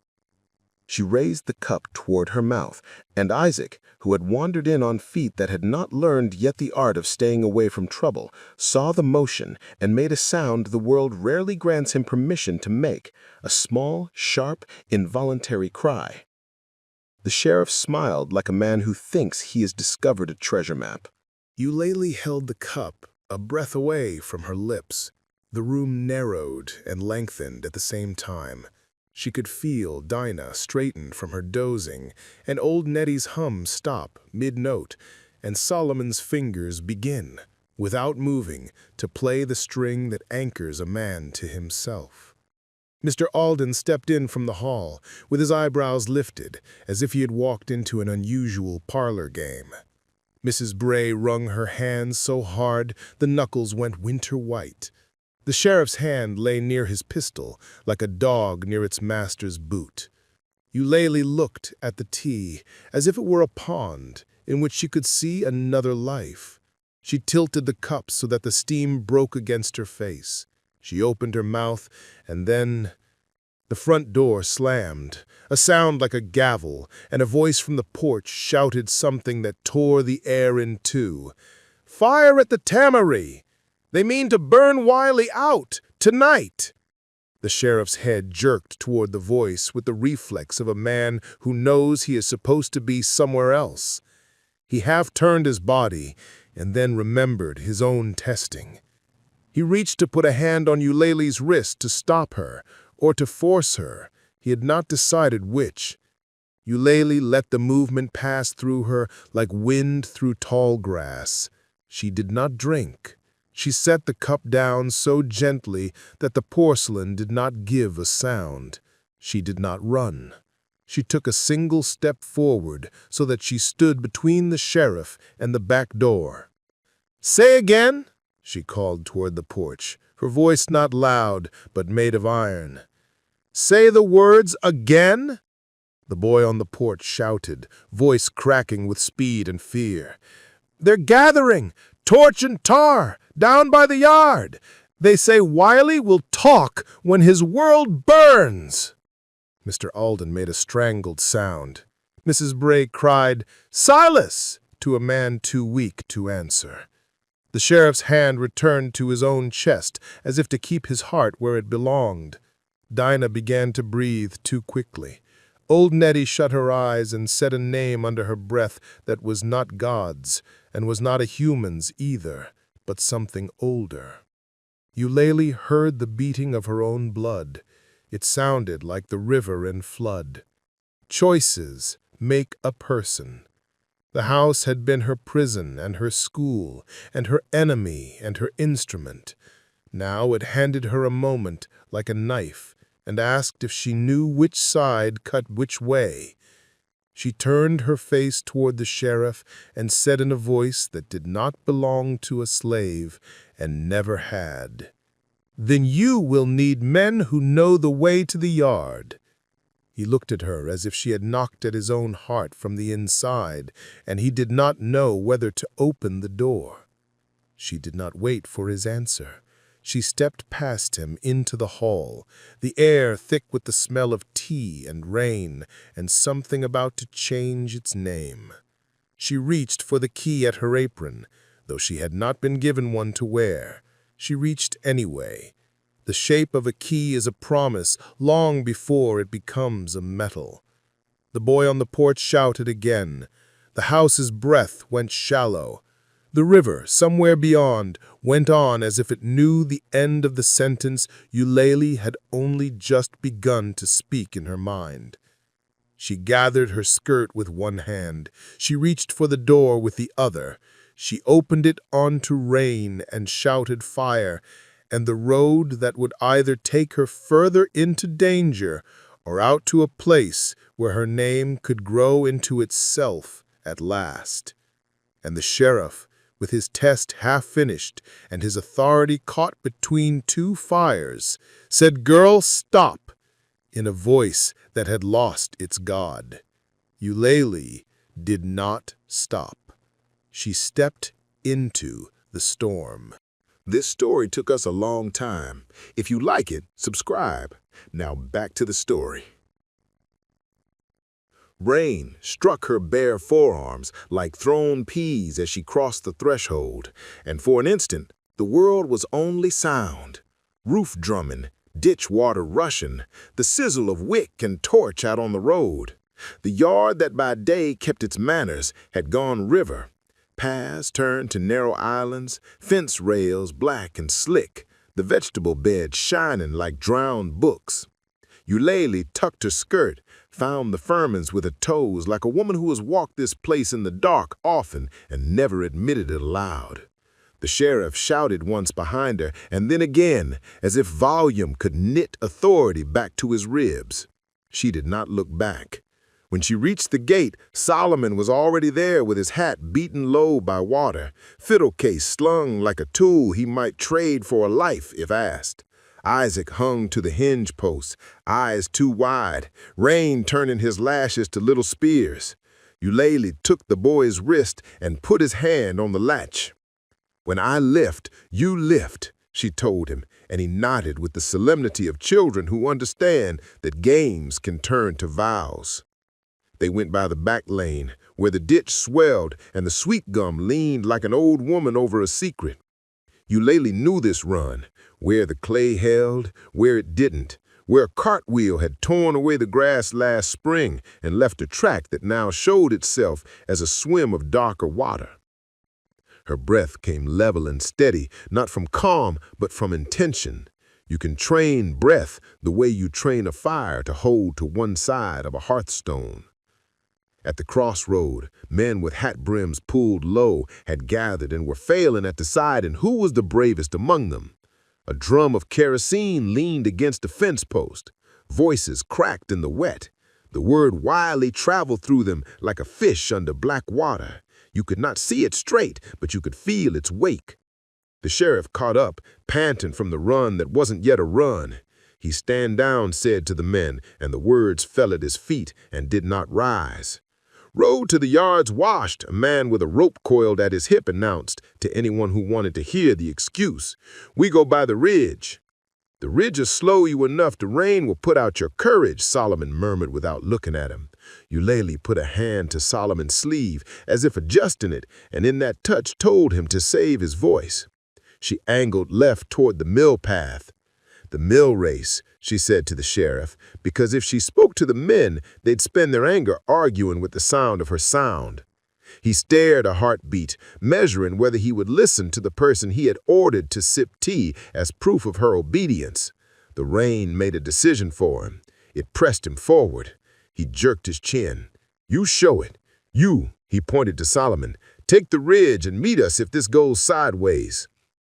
She raised the cup toward her mouth, and Isaac, who had wandered in on feet that had not learned yet the art of staying away from trouble, saw the motion and made a sound the world rarely grants him permission to make, a small, sharp, involuntary cry. The sheriff smiled like a man who thinks he has discovered a treasure map. Eulalie held the cup a breath away from her lips. The room narrowed and lengthened at the same time. She could feel Dinah straighten from her dozing, and old Nettie's hum stop mid-note, and Solomon's fingers begin, without moving, to play the string that anchors a man to himself. Mr. Alden stepped in from the hall, with his eyebrows lifted, as if he had walked into an unusual parlor game. Mrs. Bray wrung her hands so hard the knuckles went winter white. The sheriff's hand lay near his pistol, like a dog near its master's boot. Eulalie looked at the tea, as if it were a pond in which she could see another life. She tilted the cup so that the steam broke against her face. She opened her mouth, and then The front door slammed, a sound like a gavel, and a voice from the porch shouted something that tore the air in two. "Fire at the Tamari! They mean to burn Wiley out, tonight!" The sheriff's head jerked toward the voice with the reflex of a man who knows he is supposed to be somewhere else. He half-turned his body and then remembered his own testing. He reached to put a hand on Eulalie's wrist to stop her, or to force her. He had not decided which. Eulalie let the movement pass through her like wind through tall grass. She did not drink. She set the cup down so gently that the porcelain did not give a sound. She did not run. She took a single step forward so that she stood between the sheriff and the back door. "Say again," she called toward the porch, her voice not loud but made of iron. "Say the words again." The boy on the porch shouted, voice cracking with speed and fear. "They're gathering, torch and tar, down by the yard. They say Wiley will talk when his world burns." Mr. Alden made a strangled sound. Mrs. Bray cried, "Silas!" to a man too weak to answer. The sheriff's hand returned to his own chest as if to keep his heart where it belonged. Dinah began to breathe too quickly. Old Nettie shut her eyes and said a name under her breath that was not God's, and was not a human's either, but something older. Eulalie heard the beating of her own blood. It sounded like the river in flood. Choices make a person. The house had been her prison and her school, and her enemy and her instrument. Now it handed her a moment like a knife, and asked if she knew which side cut which way. She turned her face toward the sheriff and said in a voice that did not belong to a slave and never had, "Then you will need men who know the way to the yard." He looked at her as if she had knocked at his own heart from the inside, and he did not know whether to open the door. She did not wait for his answer. She stepped past him into the hall, the air thick with the smell of tea and rain and something about to change its name. She reached for the key at her apron, though she had not been given one to wear. She reached anyway. The shape of a key is a promise long before it becomes a metal. The boy on the porch shouted again. The house's breath went shallow. The river, somewhere beyond, went on as if it knew the end of the sentence Eulalie had only just begun to speak in her mind. She gathered her skirt with one hand. She reached for the door with the other. She opened it onto rain and shouted fire, and the road that would either take her further into danger or out to a place where her name could grow into itself at last. And the sheriff, with his test half finished and his authority caught between two fires, said, "Girl, stop," in a voice that had lost its God. Eulalie did not stop. She stepped into the storm. This story took us a long time. If you like it, subscribe. Now back to the story. Rain struck her bare forearms like thrown peas as she crossed the threshold, and for an instant, the world was only sound. Roof drumming, ditch water rushing, the sizzle of wick and torch out on the road. The yard that by day kept its manners had gone river. Paths turned to narrow islands, fence rails black and slick, the vegetable beds shining like drowned books. Eulalie tucked her skirt, found the firmans with her toes like a woman who has walked this place in the dark often and never admitted it aloud. The sheriff shouted once behind her, and then again, as if volume could knit authority back to his ribs. She did not look back. When she reached the gate, Solomon was already there with his hat beaten low by water, fiddle case slung like a tool he might trade for a life if asked. Isaac hung to the hinge post, eyes too wide, rain turning his lashes to little spears. Eulalie took the boy's wrist and put his hand on the latch. "When I lift, you lift," she told him, and he nodded with the solemnity of children who understand that games can turn to vows. They went by the back lane, where the ditch swelled and the sweet gum leaned like an old woman over a secret. Eulalie knew this run, where the clay held, where it didn't, where a cartwheel had torn away the grass last spring and left a track that now showed itself as a swim of darker water. Her breath came level and steady, not from calm, but from intention. You can train breath the way you train a fire to hold to one side of a hearthstone. At the crossroad, men with hat brims pulled low had gathered and were failing at deciding who was the bravest among them. A drum of kerosene leaned against a fence post. Voices cracked in the wet. The word wildly traveled through them like a fish under black water. You could not see it straight, but you could feel its wake. The sheriff caught up, panting from the run that wasn't yet a run. He "Stand down," said to the men, and the words fell at his feet and did not rise. "Road to the yard's washed," a man with a rope coiled at his hip announced to anyone who wanted to hear the excuse. "We go by the ridge." "The ridge will slow you enough. The rain will put out your courage," Solomon murmured without looking at him. Eulalie put a hand to Solomon's sleeve, as if adjusting it, and in that touch told him to save his voice. She angled left toward the mill path. "The mill race," she said to the sheriff, because if she spoke to the men, they'd spend their anger arguing with the sound of her sound. He stared a heartbeat, measuring whether he would listen to the person he had ordered to sip tea as proof of her obedience. The rain made a decision for him. It pressed him forward. He jerked his chin. "You show it. You," he pointed to Solomon, "take the ridge and meet us if this goes sideways."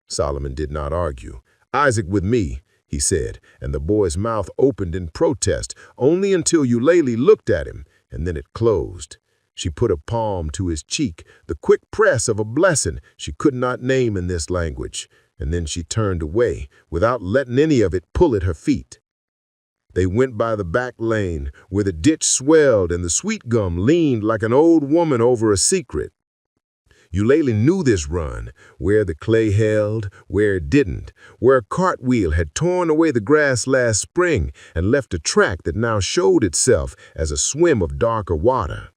Solomon did not argue. "Isaac with me," he said, and the boy's mouth opened in protest, only until Eulalie looked at him, and then it closed. She put a palm to his cheek, the quick press of a blessing she could not name in this language, and then she turned away, without letting any of it pull at her feet. They went by the back lane, where the ditch swelled and the sweet gum leaned like an old woman over a secret. Eulalie knew this run, where the clay held, where it didn't, where a cartwheel had torn away the grass last spring and left a track that now showed itself as a swim of darker water.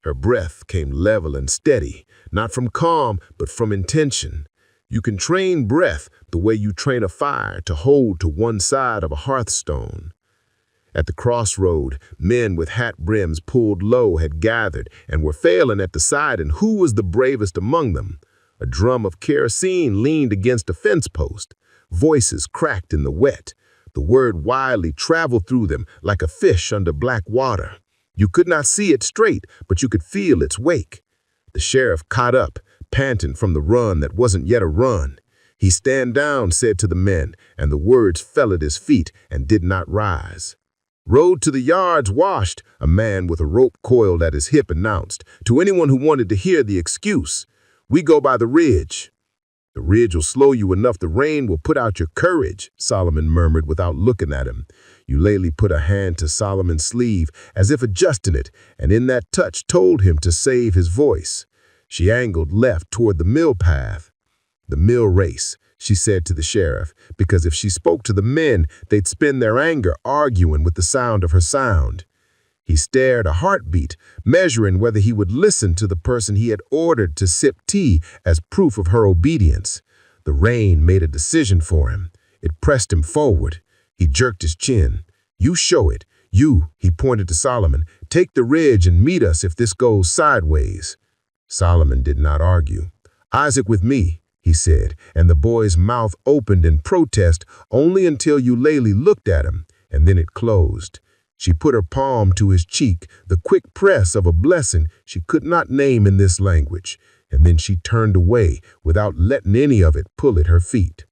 Her breath came level and steady, not from calm, but from intention. You can train breath the way you train a fire to hold to one side of a hearthstone. At the crossroad, men with hat brims pulled low had gathered and were failing at deciding who was the bravest among them. A drum of kerosene leaned against a fence post. Voices cracked in the wet. The word wildly traveled through them like a fish under black water. You could not see it straight, but you could feel its wake. The sheriff caught up, panting from the run that wasn't yet a run. He "Stand down," said to the men, and the words fell at his feet and did not rise. "Road to the yard's washed," a man with a rope coiled at his hip announced to anyone who wanted to hear the excuse. "We go by the ridge." "The ridge will slow you enough. The rain will put out your courage," Solomon murmured without looking at him. Eulalie put a hand to Solomon's sleeve, as if adjusting it, and in that touch told him to save his voice. She angled left toward the mill path. "The mill race," she said to the sheriff, because if she spoke to the men, they'd spend their anger arguing with the sound of her sound. He stared a heartbeat, measuring whether he would listen to the person he had ordered to sip tea as proof of her obedience. The rain made a decision for him. It pressed him forward. He jerked his chin. "You show it. You," he pointed to Solomon, "take the ridge and meet us if this goes sideways." Solomon did not argue. "Isaac with me," he said, and the boy's mouth opened in protest only until Eulalie looked at him, and then it closed. She put her palm to his cheek, the quick press of a blessing she could not name in this language, and then she turned away without letting any of it pull at her feet.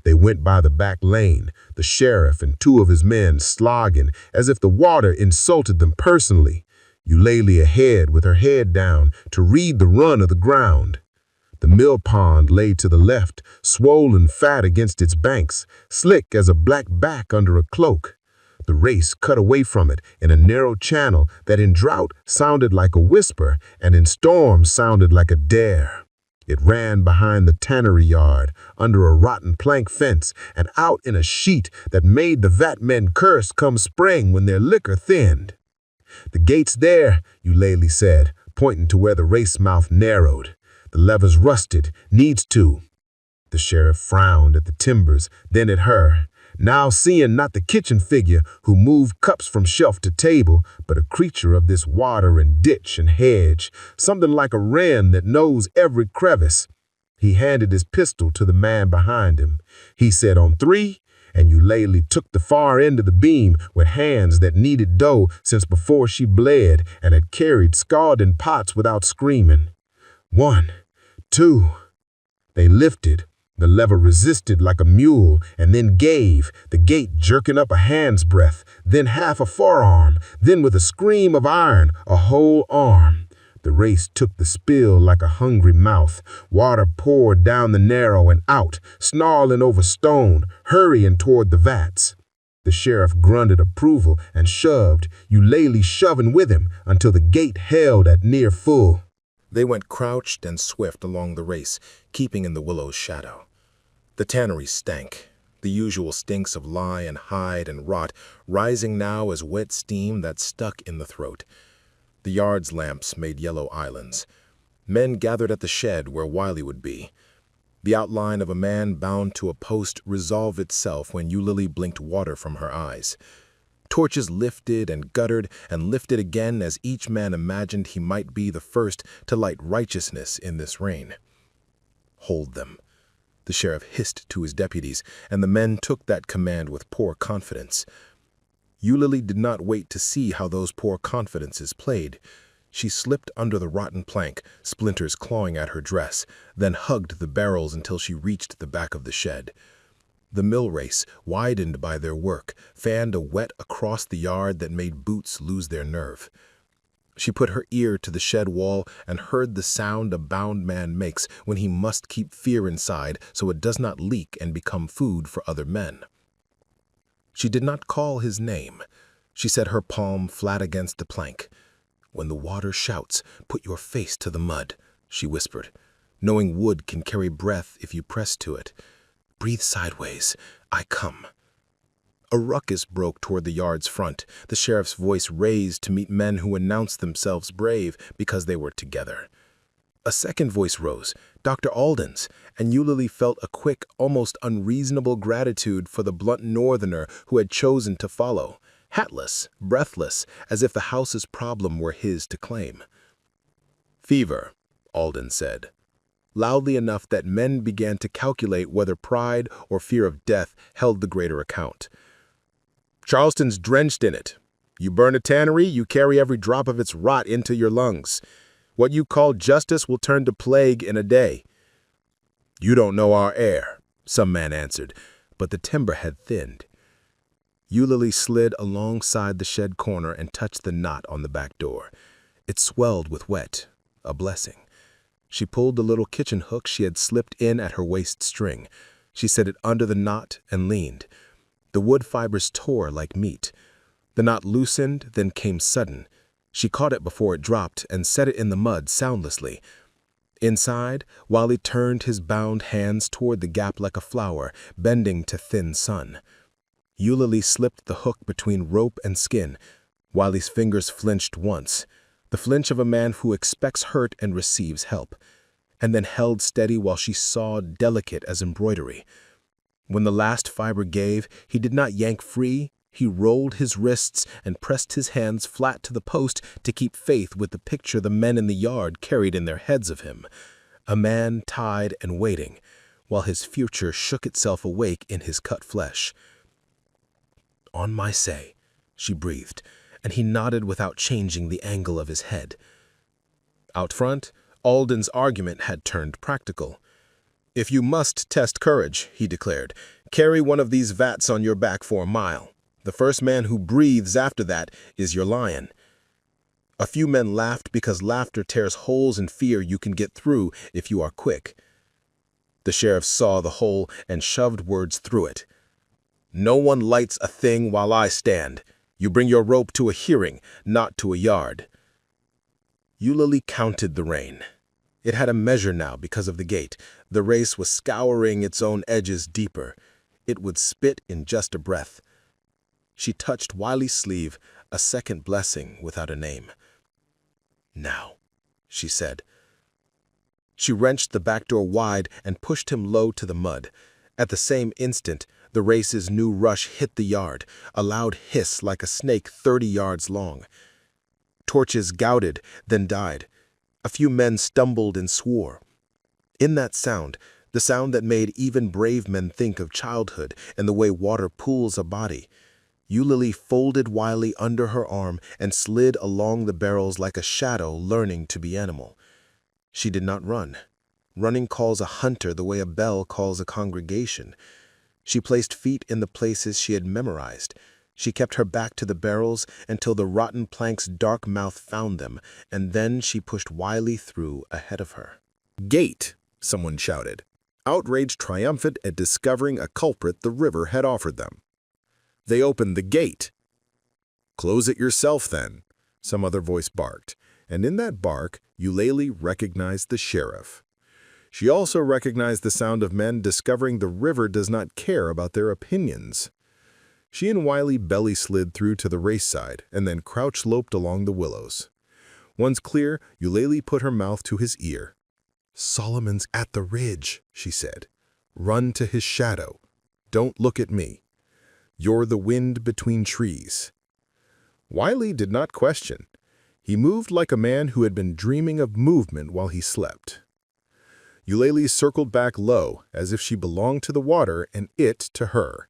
They went by the back lane, the sheriff and two of his men slogging as if the water insulted them personally. Eulalie ahead with her head down to read the run of the ground. The mill pond lay to the left, swollen fat against its banks, slick as a black back under a cloak. The race cut away from it in a narrow channel that in drought sounded like a whisper and in storm sounded like a dare. It ran behind the tannery yard, under a rotten plank fence, and out in a sheet that made the vat men curse come spring when their liquor thinned. "The gate's there," Eulalie said, pointing to where the race mouth narrowed. "The lever's rusted, needs to." The sheriff frowned at the timbers, then at her, now seeing not the kitchen figure who moved cups from shelf to table, but a creature of this water and ditch and hedge, something like a wren that knows every crevice. He handed his pistol to the man behind him. He said, "On three," and Eulalie took the far end of the beam with hands that kneaded dough since before she bled and had carried scalding pots without screaming. 1, 2. They lifted. The lever resisted like a mule and then gave, the gate jerking up a hand's breadth, then half a forearm, then with a scream of iron, a whole arm. The race took the spill like a hungry mouth. Water poured down the narrow and out, snarling over stone, hurrying toward the vats. The sheriff grunted approval and shoved, Eulalie shoving with him until the gate held at near full. They went crouched and swift along the race, keeping in the willow's shadow. The tannery stank, the usual stinks of lye and hide and rot, rising now as wet steam that stuck in the throat. The yard's lamps made yellow islands. Men gathered at the shed where Wiley would be. The outline of a man bound to a post resolved itself when Eulalie blinked water from her eyes. Torches lifted and guttered and lifted again as each man imagined he might be the first to light righteousness in this reign. "Hold them," the sheriff hissed to his deputies, and the men took that command with poor confidence. Eulalie did not wait to see how those poor confidences played. She slipped under the rotten plank, splinters clawing at her dress, then hugged the barrels until she reached the back of the shed. The mill race, widened by their work, fanned a wet across the yard that made boots lose their nerve. She put her ear to the shed wall and heard the sound a bound man makes when he must keep fear inside so it does not leak and become food for other men. She did not call his name. She set her palm flat against the plank. "When the water shouts, put your face to the mud," she whispered, knowing wood can carry breath if you press to it. "Breathe sideways. I come." A ruckus broke toward the yard's front, the sheriff's voice raised to meet men who announced themselves brave because they were together. A second voice rose, Dr. Alden's, and Eulalie felt a quick, almost unreasonable gratitude for the blunt northerner who had chosen to follow, hatless, breathless, as if the house's problem were his to claim. "Fever," Alden said, loudly enough that men began to calculate whether pride or fear of death held the greater account. "Charleston's drenched in it. You burn a tannery, you carry every drop of its rot into your lungs. What you call justice will turn to plague in a day." "You don't know our air," some man answered, but the timber had thinned. Eulalie slid alongside the shed corner and touched the knot on the back door. It swelled with wet, a blessing. She pulled the little kitchen hook she had slipped in at her waist string. She set it under the knot and leaned. The wood fibers tore like meat. The knot loosened, then came sudden. She caught it before it dropped and set it in the mud soundlessly. Inside, Wiley turned his bound hands toward the gap like a flower, bending to thin sun. Eulalie slipped the hook between rope and skin. Wiley's fingers flinched once, the flinch of a man who expects hurt and receives help, and then held steady while she sawed delicate as embroidery. When the last fiber gave, he did not yank free. He rolled his wrists and pressed his hands flat to the post to keep faith with the picture the men in the yard carried in their heads of him. A man tied and waiting, while his future shook itself awake in his cut flesh. "On my say," she breathed, and he nodded without changing the angle of his head. Out front, Alden's argument had turned practical. "If you must test courage," he declared, "carry one of these vats on your back for a mile. The first man who breathes after that is your lion." A few men laughed because laughter tears holes in fear you can get through if you are quick. The sheriff saw the hole and shoved words through it. "No one lights a thing while I stand. You bring your rope to a hearing, not to a yard." Eulalie counted the rain. It had a measure now because of the gate. The race was scouring its own edges deeper. It would spit in just a breath. She touched Wiley's sleeve, a second blessing without a name. "Now," she said. She wrenched the back door wide and pushed him low to the mud. At the same instant, the race's new rush hit the yard, a loud hiss like a snake 30 yards long. Torches gouted, then died. A few men stumbled and swore. In that sound, the sound that made even brave men think of childhood and the way water pools a body, Eulalie folded Wiley under her arm and slid along the barrels like a shadow learning to be animal. She did not run. Running calls a hunter the way a bell calls a congregation. She placed feet in the places she had memorized. She kept her back to the barrels until the rotten plank's dark mouth found them, and then she pushed Wiley through ahead of her. "Gate!" someone shouted, outraged triumphant at discovering a culprit the river had offered them. They opened the gate. "Close it yourself, then," some other voice barked, and in that bark, Eulalie recognized the sheriff. She also recognized the sound of men discovering the river does not care about their opinions. She and Wiley belly slid through to the race side and then crouch-loped along the willows. Once clear, Eulalie put her mouth to his ear. "Solomon's at the ridge," she said. "Run to his shadow. Don't look at me. You're the wind between trees." Wiley did not question. He moved like a man who had been dreaming of movement while he slept. Eulalie circled back low, as if she belonged to the water and it to her.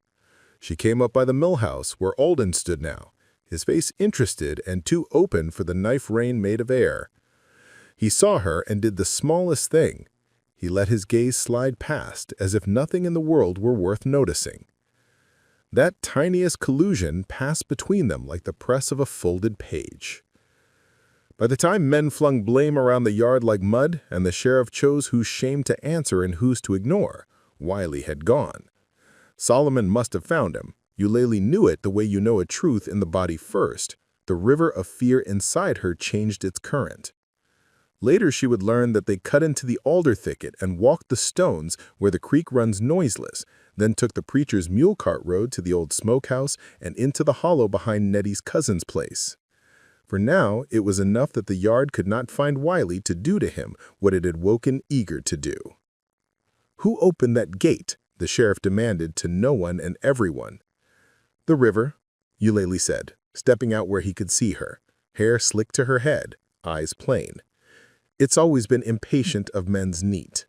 She came up by the mill house where Alden stood now, his face interested and too open for the knife rain made of air. He saw her and did the smallest thing. He let his gaze slide past as if nothing in the world were worth noticing. That tiniest collusion passed between them like the press of a folded page. By the time men flung blame around the yard like mud and the sheriff chose whose shame to answer and whose to ignore, Wiley had gone. Solomon must have found him. Eulalie knew it the way you know a truth in the body first. The river of fear inside her changed its current. Later she would learn that they cut into the alder thicket and walked the stones where the creek runs noiseless, then took the preacher's mule cart road to the old smokehouse and into the hollow behind Nettie's cousin's place. For now, it was enough that the yard could not find Wiley to do to him what it had woken eager to do. "Who opened that gate?" the sheriff demanded to no one and everyone. "The river," Eulalie said, stepping out where he could see her, hair slicked to her head, eyes plain. It's always been impatient of men's neat.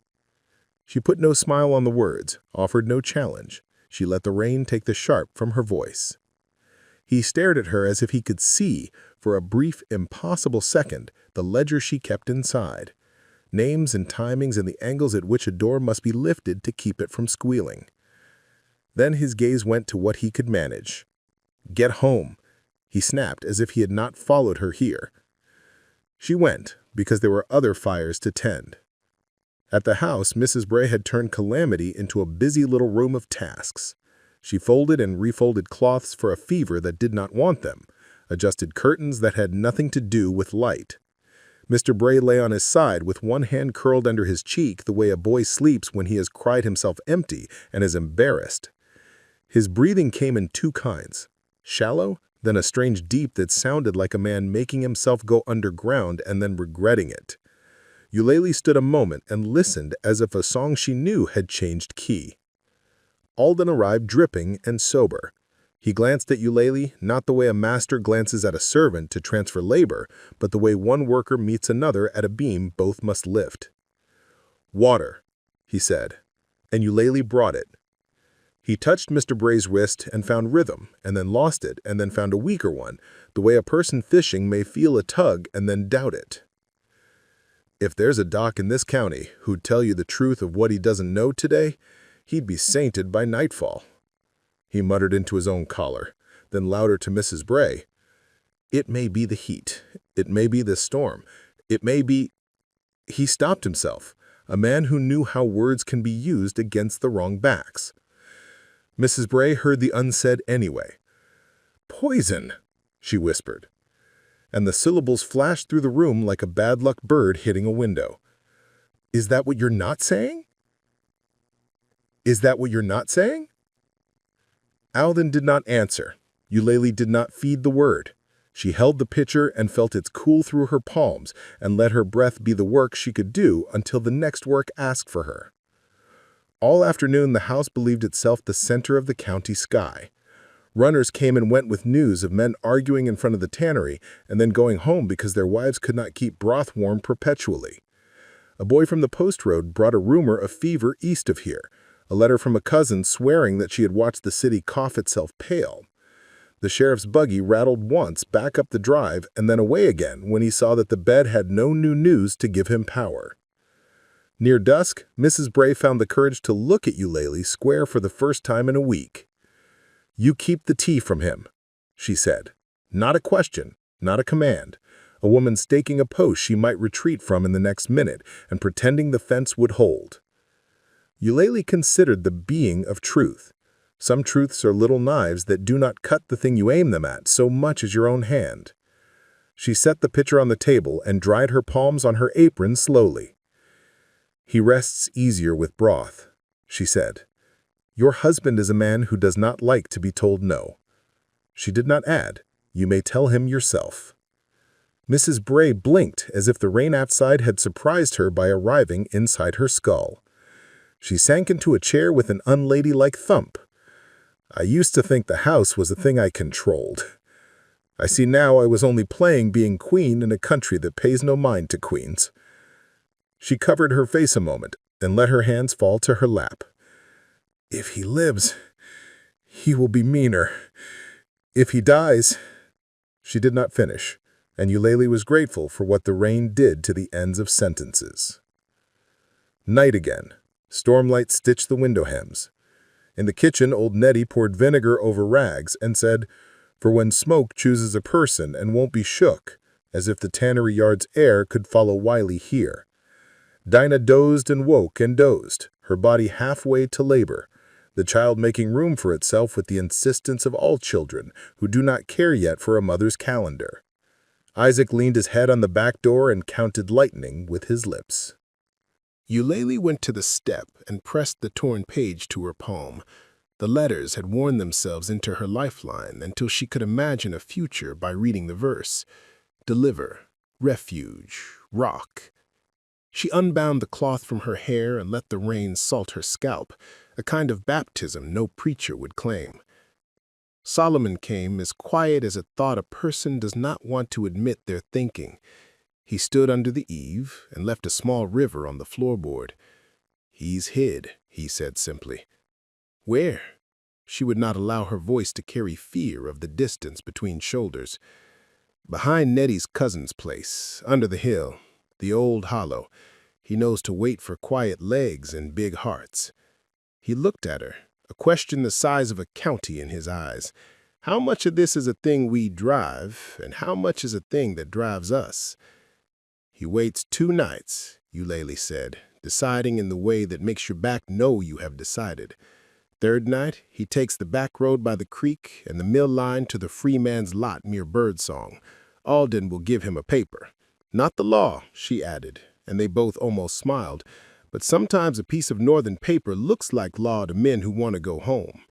She put no smile on the words, offered no challenge. She let the rain take the sharp from her voice. He stared at her as if he could see, for a brief, impossible second, the ledger she kept inside. Names and timings and the angles at which a door must be lifted to keep it from squealing. Then his gaze went to what he could manage. "Get home," he snapped as if he had not followed her here. She went, because there were other fires to tend. At the house, Mrs. Bray had turned calamity into a busy little room of tasks. She folded and refolded cloths for a fever that did not want them, adjusted curtains that had nothing to do with light. Mr. Bray lay on his side with one hand curled under his cheek the way a boy sleeps when he has cried himself empty and is embarrassed. His breathing came in two kinds, shallow, then a strange deep that sounded like a man making himself go underground and then regretting it. Eulalie stood a moment and listened as if a song she knew had changed key. Alden arrived dripping and sober. He glanced at Eulalie, not the way a master glances at a servant to transfer labor, but the way one worker meets another at a beam both must lift. "Water," he said, and Eulalie brought it. He touched Mr. Bray's wrist and found rhythm, and then lost it, and then found a weaker one, the way a person fishing may feel a tug and then doubt it. "If there's a doc in this county who'd tell you the truth of what he doesn't know today, he'd be sainted by nightfall." He muttered into his own collar, then louder to Mrs. Bray. "It may be the heat. It may be this storm. It may be—" He stopped himself, a man who knew how words can be used against the wrong backs. Mrs. Bray heard the unsaid anyway. "Poison," she whispered, and the syllables flashed through the room like a bad-luck bird hitting a window. Is that what you're not saying? Is that what you're not saying? Alden did not answer. Eulalie did not feed the word. She held the pitcher and felt its cool through her palms and let her breath be the work she could do until the next work asked for her. All afternoon, the house believed itself the center of the county sky. Runners came and went with news of men arguing in front of the tannery and then going home because their wives could not keep broth warm perpetually. A boy from the post road brought a rumor of fever east of here, a letter from a cousin swearing that she had watched the city cough itself pale. The sheriff's buggy rattled once back up the drive and then away again when he saw that the bed had no new news to give him power. Near dusk, Mrs. Bray found the courage to look at Eulalie square for the first time in a week. "You keep the tea from him," she said. Not a question, not a command. A woman staking a post she might retreat from in the next minute and pretending the fence would hold. Eulalie considered the being of truth. Some truths are little knives that do not cut the thing you aim them at so much as your own hand. She set the pitcher on the table and dried her palms on her apron slowly. "He rests easier with broth," she said. "Your husband is a man who does not like to be told no." She did not add, "You may tell him yourself." Mrs. Bray blinked as if the rain outside had surprised her by arriving inside her skull. She sank into a chair with an unladylike thump. "I used to think the house was a thing I controlled. I see now I was only playing being queen in a country that pays no mind to queens." She covered her face a moment and let her hands fall to her lap. "If he lives, he will be meaner. If he dies—" She did not finish, and Eulalie was grateful for what the rain did to the ends of sentences. Night again. Stormlight stitched the window hems. In the kitchen, old Nettie poured vinegar over rags and said, "For when smoke chooses a person and won't be shook, as if the tannery yard's air could follow Wiley here." Dinah dozed and woke and dozed, her body halfway to labor, the child making room for itself with the insistence of all children who do not care yet for a mother's calendar. Isaac leaned his head on the back door and counted lightning with his lips. Eulalie went to the step and pressed the torn page to her palm. The letters had worn themselves into her lifeline until she could imagine a future by reading the verse. Deliver, refuge, rock. She unbound the cloth from her hair and let the rain salt her scalp, a kind of baptism no preacher would claim. Solomon came as quiet as a thought a person does not want to admit they're thinking. He stood under the eave and left a small river on the floorboard. "He's hid," he said simply. "Where?" She would not allow her voice to carry fear of the distance between shoulders. "Behind Nettie's cousin's place, under the hill, the old hollow. He knows to wait for quiet legs and big hearts." He looked at her, a question the size of a county in his eyes. How much of this is a thing we drive, and how much is a thing that drives us? "He waits 2 nights, Eulalie said, deciding in the way that makes your back know you have decided. 3rd night, he takes the back road by the creek and the mill line to the free man's lot near Birdsong. Alden will give him a paper. Not the law," she added, and they both almost smiled. "But sometimes a piece of northern paper looks like law to men who want to go home."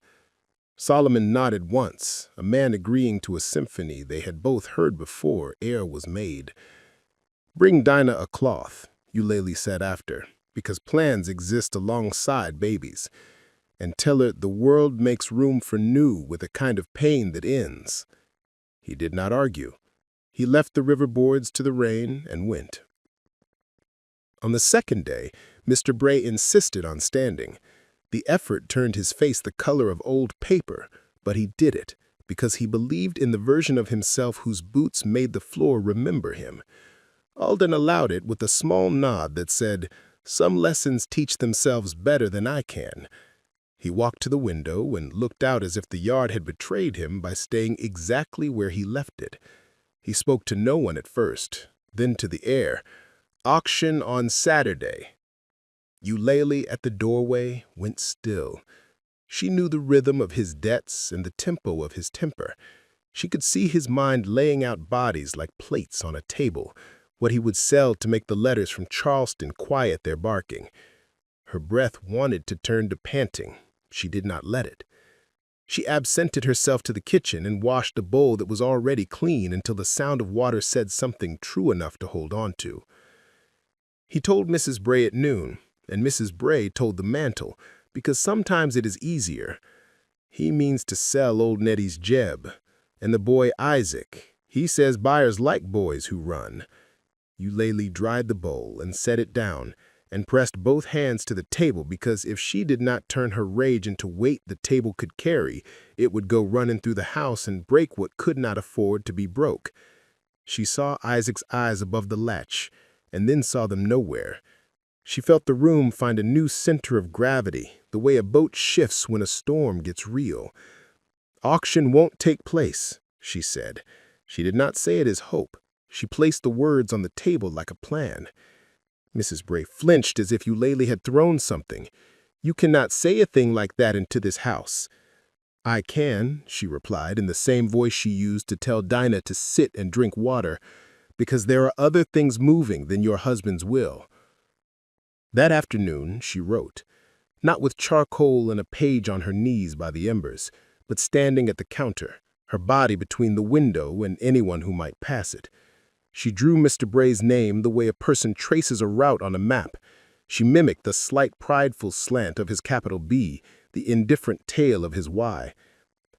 Solomon nodded once, a man agreeing to a symphony they had both heard before ere was made. "Bring Dinah a cloth," Eulalie said after, "because plans exist alongside babies. And tell her the world makes room for new with a kind of pain that ends." He did not argue. He left the river boards to the rain and went. On the 2nd day, Mr. Bray insisted on standing. The effort turned his face the color of old paper, but he did it because he believed in the version of himself whose boots made the floor remember him. Alden allowed it with a small nod that said, "Some lessons teach themselves better than I can." He walked to the window and looked out as if the yard had betrayed him by staying exactly where he left it. He spoke to no one at first, then to the air. "Auction on Saturday." Eulalie at the doorway went still. She knew the rhythm of his debts and the tempo of his temper. She could see his mind laying out bodies like plates on a table. what he would sell to make the letters from Charleston quiet their barking. Her breath wanted to turn to panting. She did not let it. She absented herself to the kitchen and washed a bowl that was already clean until the sound of water said something true enough to hold on to. He told Mrs. Bray at noon, and Mrs. Bray told the mantel, because sometimes it is easier. He means to sell old Nettie's Jeb, and the boy Isaac. He says buyers like boys who run. Eulalie dried the bowl and set it down, and pressed both hands to the table because if she did not turn her rage into weight the table could carry, it would go running through the house and break what could not afford to be broke. She saw Isaac's eyes above the latch, and then saw them nowhere. She felt the room find a new center of gravity, the way a boat shifts when a storm gets real. "Auction won't take place," she said. She did not say it as hope. She placed the words on the table like a plan. Mrs. Bray flinched as if Eulalie had thrown something. "You cannot say a thing like that into this house." "I can," she replied in the same voice she used to tell Dinah to sit and drink water, "because there are other things moving than your husband's will." That afternoon she wrote, not with charcoal and a page on her knees by the embers, but standing at the counter, her body between the window and anyone who might pass it. She drew Mr. Bray's name the way a person traces a route on a map. She mimicked the slight prideful slant of his capital B, the indifferent tail of his Y.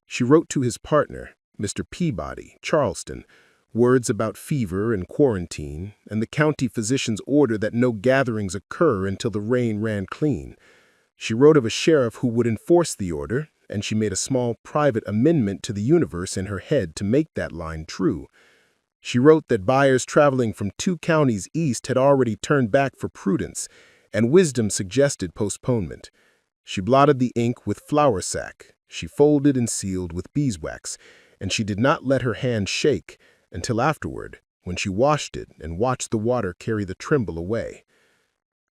She wrote to his partner, Mr. Peabody, Charleston, words about fever and quarantine, and the county physician's order that no gatherings occur until the rain ran clean. She wrote of a sheriff who would enforce the order, and she made a small private amendment to the universe in her head to make that line true. She wrote that buyers traveling from 2 counties east had already turned back for prudence, and wisdom suggested postponement. She blotted the ink with flour sack. She folded and sealed with beeswax, and she did not let her hand shake until afterward, when she washed it and watched the water carry the tremble away.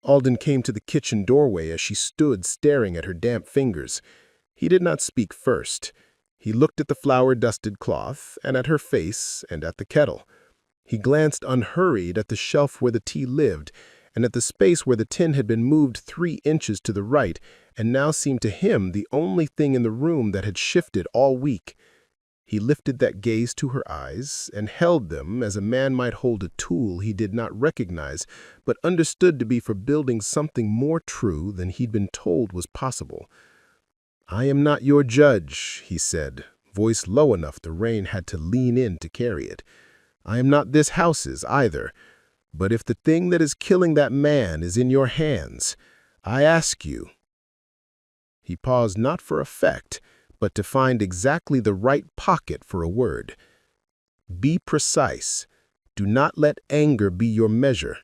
Alden came to the kitchen doorway as she stood staring at her damp fingers. He did not speak first. He looked at the flour-dusted cloth, and at her face, and at the kettle. He glanced unhurried at the shelf where the tea lived, and at the space where the tin had been moved 3 inches to the right, and now seemed to him the only thing in the room that had shifted all week. He lifted that gaze to her eyes, and held them as a man might hold a tool he did not recognize, but understood to be for building something more true than he'd been told was possible. "I am not your judge," he said, voice low enough the rain had to lean in to carry it. "I am not this house's either. But if the thing that is killing that man is in your hands, I ask you—" He paused not for effect, but to find exactly the right pocket for a word. "Be precise. Do not let anger be your measure."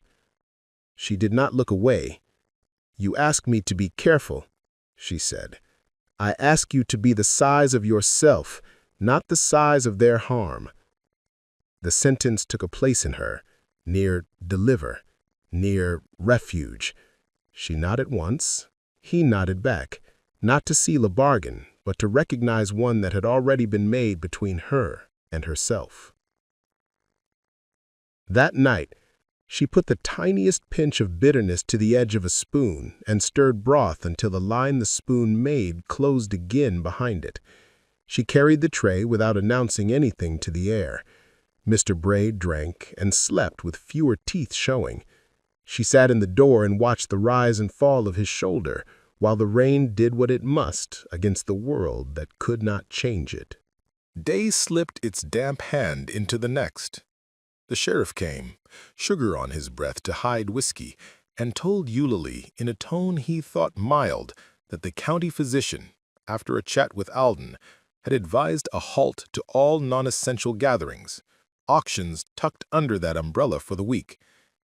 She did not look away. "You ask me to be careful," she said. "I ask you to be the size of yourself, not the size of their harm." The sentence took a place in her, near deliver, near refuge. She nodded once. He nodded back, not to seal a bargain, but to recognize one that had already been made between her and herself. That night, she put the tiniest pinch of bitterness to the edge of a spoon and stirred broth until the line the spoon made closed again behind it. She carried the tray without announcing anything to the air. Mr. Bray drank and slept with fewer teeth showing. She sat in the door and watched the rise and fall of his shoulder, while the rain did what it must against the world that could not change it. Day slipped its damp hand into the next. The sheriff came, sugar on his breath to hide whiskey, and told Eulalie in a tone he thought mild that the county physician, after a chat with Alden, had advised a halt to all non-essential gatherings, auctions tucked under that umbrella for the week.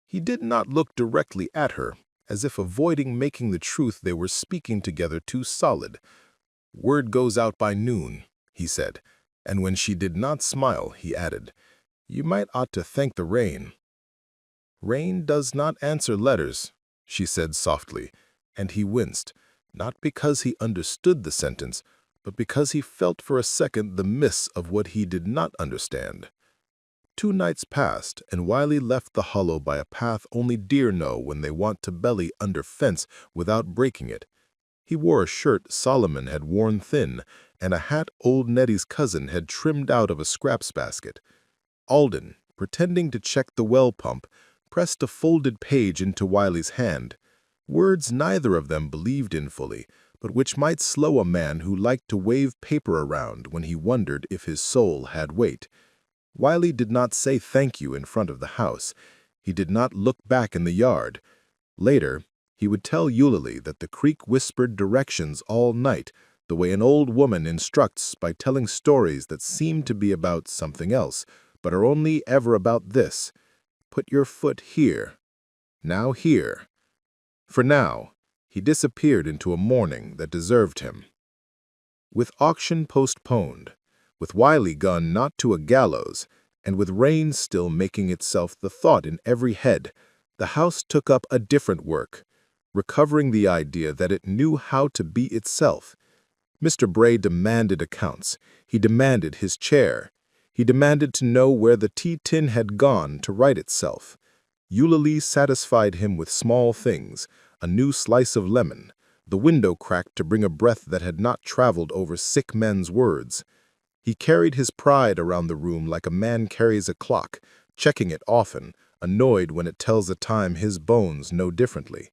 He did not look directly at her, as if avoiding making the truth they were speaking together too solid. "Word goes out by noon," he said, and when she did not smile, he added, "You might ought to thank the rain." "Rain does not answer letters," she said softly, and he winced, not because he understood the sentence, but because he felt for a second the miss of what he did not understand. 2 nights passed, and Wiley left the hollow by a path only deer know when they want to belly under fence without breaking it. He wore a shirt Solomon had worn thin, and a hat old Nettie's cousin had trimmed out of a scraps basket. Alden, pretending to check the well pump, pressed a folded page into Wiley's hand, words neither of them believed in fully, but which might slow a man who liked to wave paper around when he wondered if his soul had weight. Wiley did not say thank you in front of the house. He did not look back in the yard. Later, he would tell Eulalie that the creek whispered directions all night, the way an old woman instructs by telling stories that seem to be about something else, but are only ever about this. Put your foot here. Now here. For now, he disappeared into a morning that deserved him. With auction postponed, with Wiley gone not to a gallows, and with rain still making itself the thought in every head, the house took up a different work, recovering the idea that it knew how to be itself. Mr. Bray demanded accounts. He demanded his chair. He demanded to know where the tea tin had gone to right itself. Eulalie satisfied him with small things, a new slice of lemon, the window cracked to bring a breath that had not traveled over sick men's words. He carried his pride around the room like a man carries a clock, checking it often, annoyed when it tells a time his bones know differently.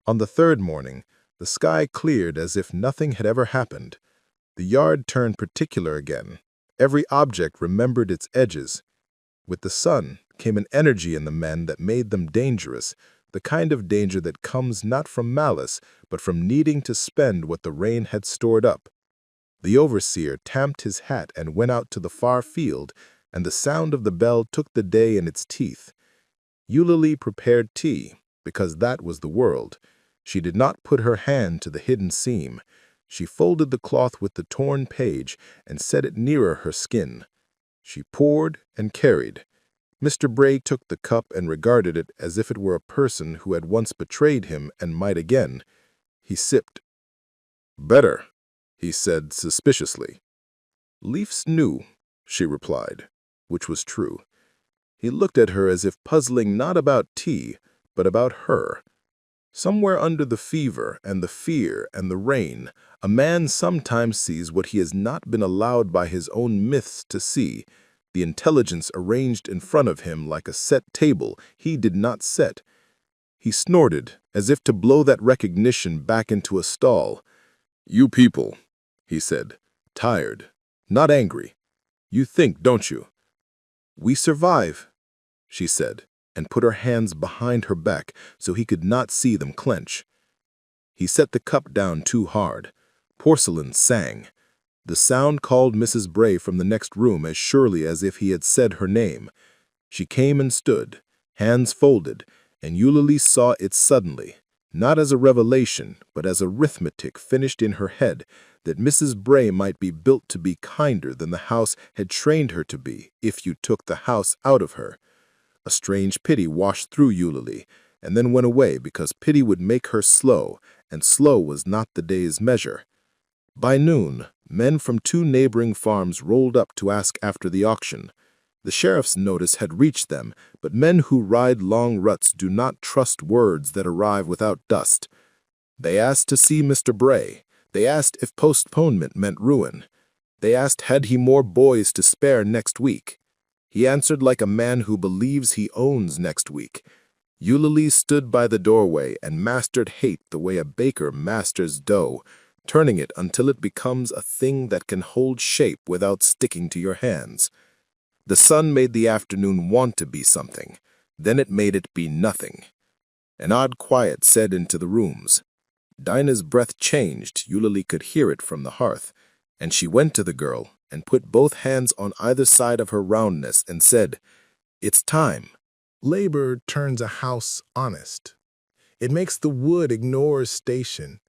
On the third morning, the sky cleared as if nothing had ever happened. The yard turned particular again. Every object remembered its edges. With the sun came an energy in the men that made them dangerous, the kind of danger that comes not from malice, but from needing to spend what the rain had stored up. The overseer tamped his hat and went out to the far field, and the sound of the bell took the day in its teeth. Eulalie prepared tea, because that was the world. She did not put her hand to the hidden seam. She folded the cloth with the torn page and set it nearer her skin. She poured and carried. Mr. Bray took the cup and regarded it as if it were a person who had once betrayed him and might again. He sipped. "Better," he said suspiciously. "Leafs knew," she replied, which was true. He looked at her as if puzzling not about tea, but about her. Somewhere under the fever and the fear and the rain, a man sometimes sees what he has not been allowed by his own myths to see, the intelligence arranged in front of him like a set table he did not set. He snorted, as if to blow that recognition back into a stall. "You people," he said, tired, not angry. "You think, don't you?" "We survive," she said, and put her hands behind her back so he could not see them clench. He set the cup down too hard. Porcelain sang. The sound called Mrs. Bray from the next room as surely as if he had said her name. She came and stood, hands folded, and Eulalie saw it suddenly, not as a revelation, but as arithmetic finished in her head, that Mrs. Bray might be built to be kinder than the house had trained her to be if you took the house out of her. A strange pity washed through Eulalie, and then went away because pity would make her slow, and slow was not the day's measure. By noon, men from 2 neighboring farms rolled up to ask after the auction. The sheriff's notice had reached them, but men who ride long ruts do not trust words that arrive without dust. They asked to see Mr. Bray. They asked if postponement meant ruin. They asked had he more boys to spare next week. He answered like a man who believes he owns next week. Eulalie stood by the doorway and mastered hate the way a baker masters dough, turning it until it becomes a thing that can hold shape without sticking to your hands. The sun made the afternoon want to be something, then it made it be nothing. An odd quiet set into the rooms. Dinah's breath changed, Eulalie could hear it from the hearth, and she went to the girl and put both hands on either side of her roundness and said, "It's time." Labor turns a house honest. It makes the wood ignore station.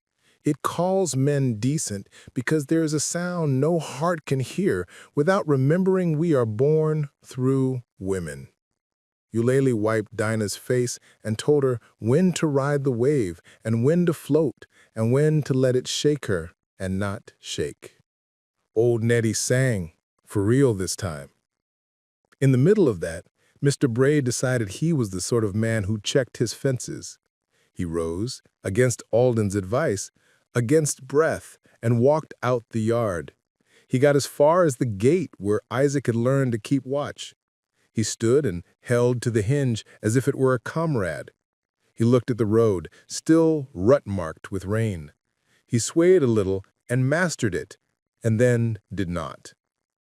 It calls men decent because there is a sound no heart can hear without remembering we are born through women. Eulalie wiped Dinah's face and told her when to ride the wave and when to float and when to let it shake her and not shake. Old Nettie sang, for real this time. In the middle of that, Mr. Bray decided he was the sort of man who checked his fences. He rose, against Alden's advice, against breath, and walked out the yard. He got as far as the gate where Isaac had learned to keep watch. He stood and held to the hinge as if it were a comrade. He looked at the road, still rut-marked with rain. He swayed a little and mastered it, and then did not.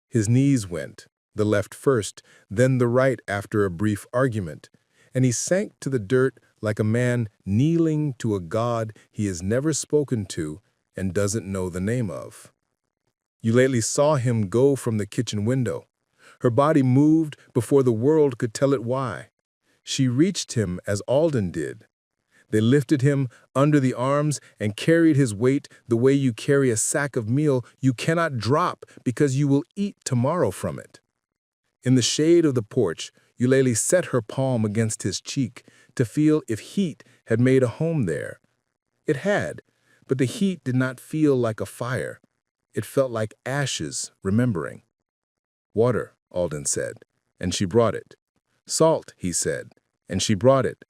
His knees went, the left first, then the right after a brief argument, and he sank to the dirt like a man kneeling to a god he has never spoken to and doesn't know the name of. Eulalie saw him go from the kitchen window. Her body moved before the world could tell it why. She reached him as Alden did. They lifted him under the arms and carried his weight the way you carry a sack of meal you cannot drop because you will eat tomorrow from it. In the shade of the porch, Eulalie set her palm against his cheek to feel if heat had made a home there. It had, but the heat did not feel like a fire. It felt like ashes remembering. "Water," Alden said, and she brought it. "Salt," he said, and she brought it.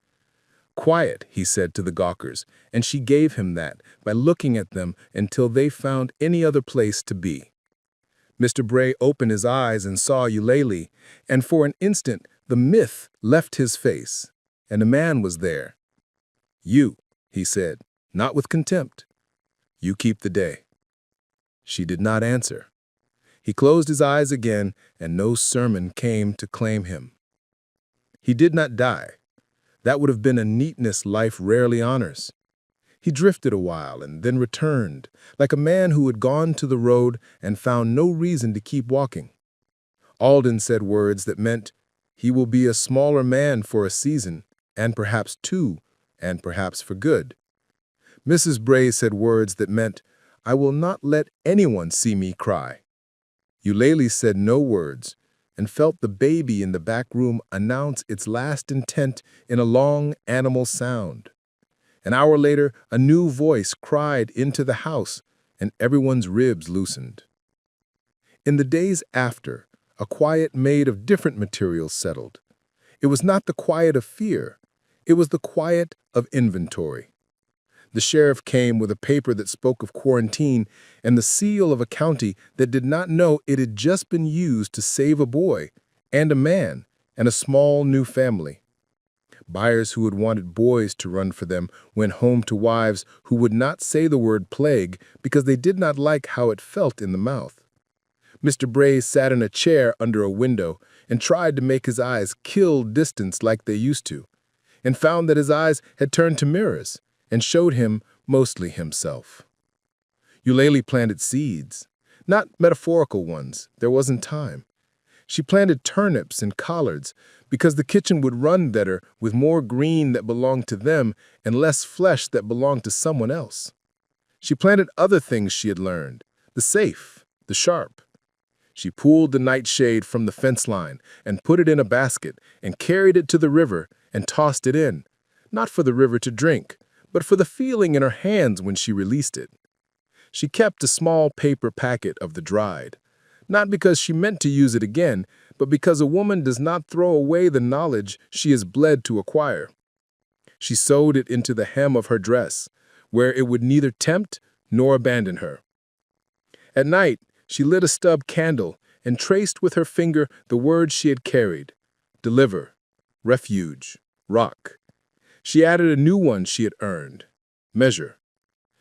"Quiet," he said to the gawkers, and she gave him that by looking at them until they found any other place to be. Mr. Bray opened his eyes and saw Eulalie, and for an instant the myth left his face, and a man was there. "You," he said, not with contempt. "You keep the day." She did not answer. He closed his eyes again, and no sermon came to claim him. He did not die. That would have been a neatness life rarely honors. He drifted a while and then returned, like a man who had gone to the road and found no reason to keep walking. Alden said words that meant, he will be a smaller man for a season, and perhaps two, and perhaps for good. Mrs. Bray said words that meant, I will not let anyone see me cry. Eulalie said no words, and felt the baby in the back room announce its last intent in a long animal sound. An hour later, a new voice cried into the house, and everyone's ribs loosened. In the days after, a quiet made of different materials settled. It was not the quiet of fear. It was the quiet of inventory. The sheriff came with a paper that spoke of quarantine and the seal of a county that did not know it had just been used to save a boy and a man and a small new family. Buyers who had wanted boys to run for them went home to wives who would not say the word plague because they did not like how it felt in the mouth. Mr. Bray sat in a chair under a window and tried to make his eyes kill distance like they used to, and found that his eyes had turned to mirrors and showed him mostly himself. Eulalie planted seeds, not metaphorical ones. There wasn't time. She planted turnips and collards because the kitchen would run better with more green that belonged to them and less flesh that belonged to someone else. She planted other things she had learned, the safe, the sharp. She pulled the nightshade from the fence line and put it in a basket and carried it to the river and tossed it in, not for the river to drink, but for the feeling in her hands when she released it. She kept a small paper packet of the dried, not because she meant to use it again, but because a woman does not throw away the knowledge she is bled to acquire. She sewed it into the hem of her dress, where it would neither tempt nor abandon her. At night, she lit a stub candle and traced with her finger the words she had carried: deliver, refuge, rock. She added a new one she had earned: measure.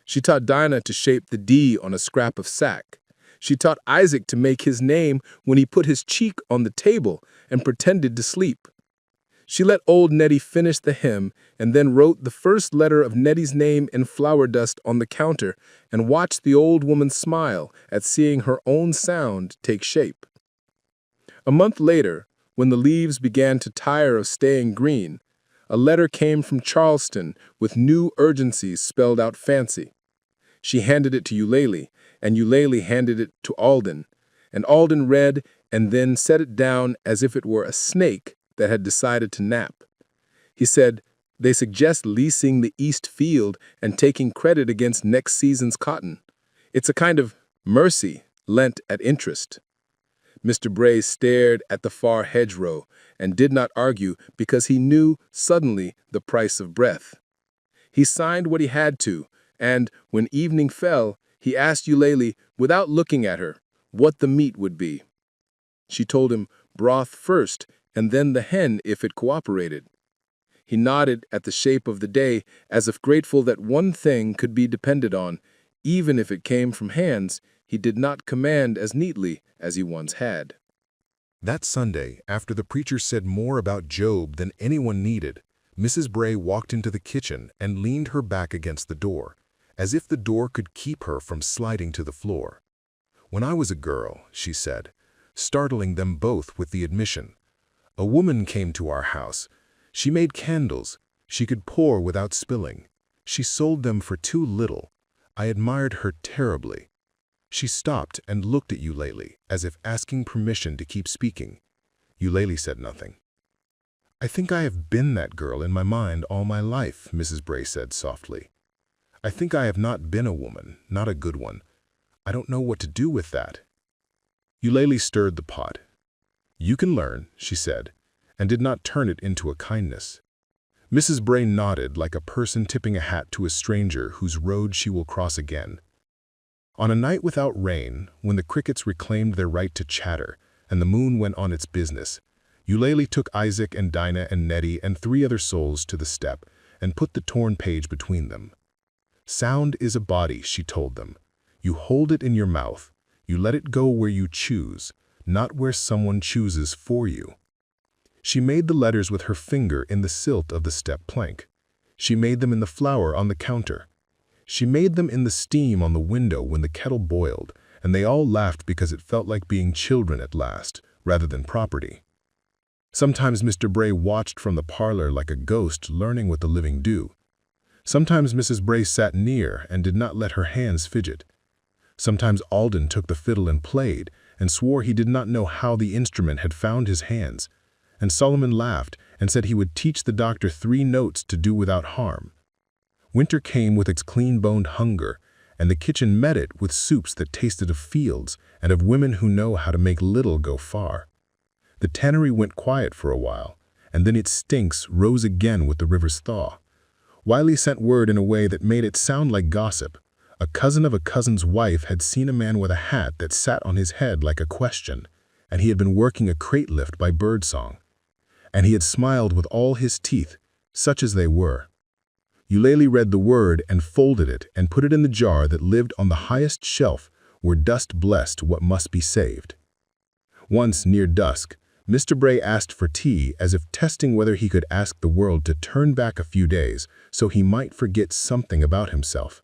She taught Dinah to shape the D on a scrap of sack. She taught Isaac to make his name when he put his cheek on the table and pretended to sleep. She let old Nettie finish the hymn and then wrote the first letter of Nettie's name in flour dust on the counter and watched the old woman smile at seeing her own sound take shape. A month later, when the leaves began to tire of staying green, a letter came from Charleston with new urgencies spelled out fancy. She handed it to Eulalie, and Eulalie handed it to Alden, and Alden read and then set it down as if it were a snake that had decided to nap. He said, they suggest leasing the East Field and taking credit against next season's cotton. It's a kind of mercy lent at interest. Mr. Bray stared at the far hedgerow and did not argue because he knew suddenly the price of breath. He signed what he had to, and when evening fell, he asked Eulalie, without looking at her, what the meat would be. She told him broth first and then the hen if it cooperated. He nodded at the shape of the day as if grateful that one thing could be depended on, even if it came from hands he did not command as neatly as he once had. That Sunday, after the preacher said more about Job than anyone needed, Mrs. Bray walked into the kitchen and leaned her back against the door, as if the door could keep her from sliding to the floor. "When I was a girl," she said, startling them both with the admission, "a woman came to our house. She made candles. She could pour without spilling. She sold them for too little. I admired her terribly." She stopped and looked at Eulalie, as if asking permission to keep speaking. Eulalie said nothing. "I think I have been that girl in my mind all my life," Mrs. Bray said softly. "I think I have not been a woman, not a good one. I don't know what to do with that." Eulalie stirred the pot. "You can learn," she said, and did not turn it into a kindness. Mrs. Bray nodded like a person tipping a hat to a stranger whose road she will cross again. On a night without rain, when the crickets reclaimed their right to chatter and the moon went on its business, Eulalie took Isaac and Dinah and Nettie and 3 other souls to the step and put the torn page between them. "Sound is a body," she told them. "You hold it in your mouth. You let it go where you choose, not where someone chooses for you." She made the letters with her finger in the silt of the step plank. She made them in the flour on the counter. She made them in the steam on the window when the kettle boiled, and they all laughed because it felt like being children at last, rather than property. Sometimes Mr. Bray watched from the parlor like a ghost learning what the living do. Sometimes Mrs. Bray sat near and did not let her hands fidget. Sometimes Alden took the fiddle and played, and swore he did not know how the instrument had found his hands. And Solomon laughed and said he would teach the doctor 3 notes to do without harm. Winter came with its clean-boned hunger, and the kitchen met it with soups that tasted of fields and of women who know how to make little go far. The tannery went quiet for a while, and then its stinks rose again with the river's thaw. Wiley sent word in a way that made it sound like gossip. A cousin of a cousin's wife had seen a man with a hat that sat on his head like a question, and he had been working a crate lift by birdsong. And he had smiled with all his teeth, such as they were. Eulalie read the word and folded it and put it in the jar that lived on the highest shelf where dust blessed what must be saved. Once, near dusk, Mr. Bray asked for tea as if testing whether he could ask the world to turn back a few days so he might forget something about himself.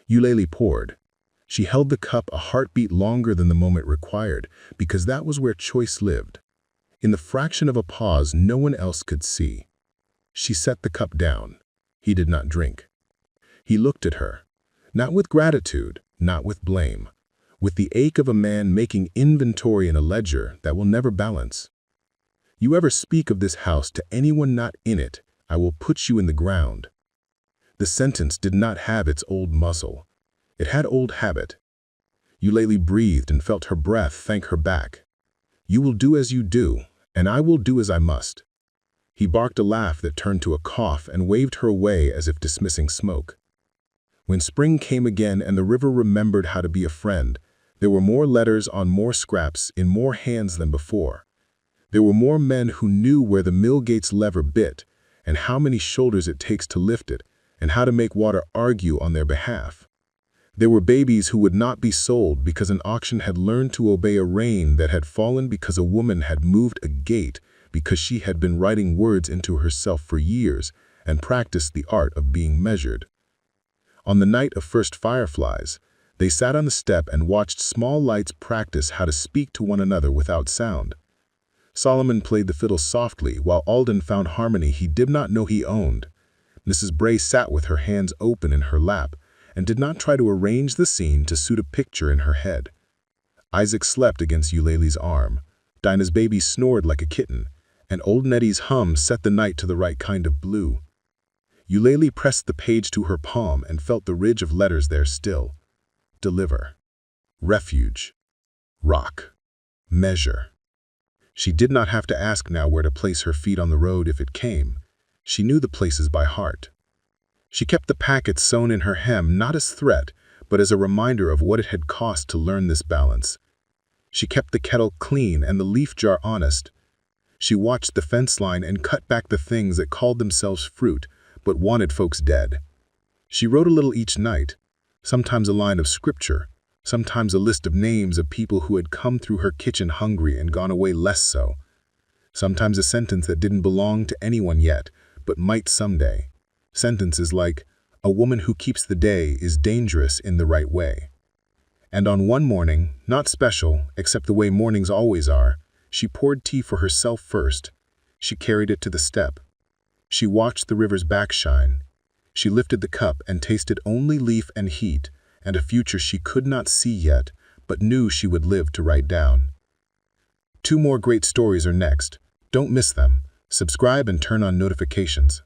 Eulalie poured. She held the cup a heartbeat longer than the moment required, because that was where choice lived. In the fraction of a pause no one else could see. She set the cup down. He did not drink. He looked at her, not with gratitude, not with blame, with the ache of a man making inventory in a ledger that will never balance. "You ever speak of this house to anyone not in it, I will put you in the ground." The sentence did not have its old muscle. It had old habit. Eulalie breathed and felt her breath thank her back. "You will do as you do, and I will do as I must." He barked a laugh that turned to a cough and waved her away as if dismissing smoke. When spring came again and the river remembered how to be a friend, there were more letters on more scraps in more hands than before. There were more men who knew where the mill gate's lever bit, and how many shoulders it takes to lift it, and how to make water argue on their behalf. There were babies who would not be sold because an auction had learned to obey a rain that had fallen because a woman had moved a gate because she had been writing words into herself for years and practiced the art of being measured. On the night of first fireflies, they sat on the step and watched small lights practice how to speak to one another without sound. Solomon played the fiddle softly while Alden found harmony he did not know he owned. Mrs. Bray sat with her hands open in her lap and did not try to arrange the scene to suit a picture in her head. Isaac slept against Eulalie's arm. Dinah's baby snored like a kitten, and old Nettie's hum set the night to the right kind of blue. Eulalie pressed the page to her palm and felt the ridge of letters there still. Deliver. Refuge. Rock. Measure. She did not have to ask now where to place her feet on the road if it came. She knew the places by heart. She kept the packet sewn in her hem not as threat, but as a reminder of what it had cost to learn this balance. She kept the kettle clean and the leaf jar honest. She watched the fence line and cut back the things that called themselves fruit, but wanted folks dead. She wrote a little each night, sometimes a line of scripture, sometimes a list of names of people who had come through her kitchen hungry and gone away less so. Sometimes a sentence that didn't belong to anyone yet, but might someday. Sentences like, "A woman who keeps the day is dangerous in the right way." And on one morning, not special, except the way mornings always are, she poured tea for herself first. She carried it to the step. She watched the river's back shine. She lifted the cup and tasted only leaf and heat, and a future she could not see yet, but knew she would live to write down. 2 more great stories are next. Don't miss them. Subscribe and turn on notifications.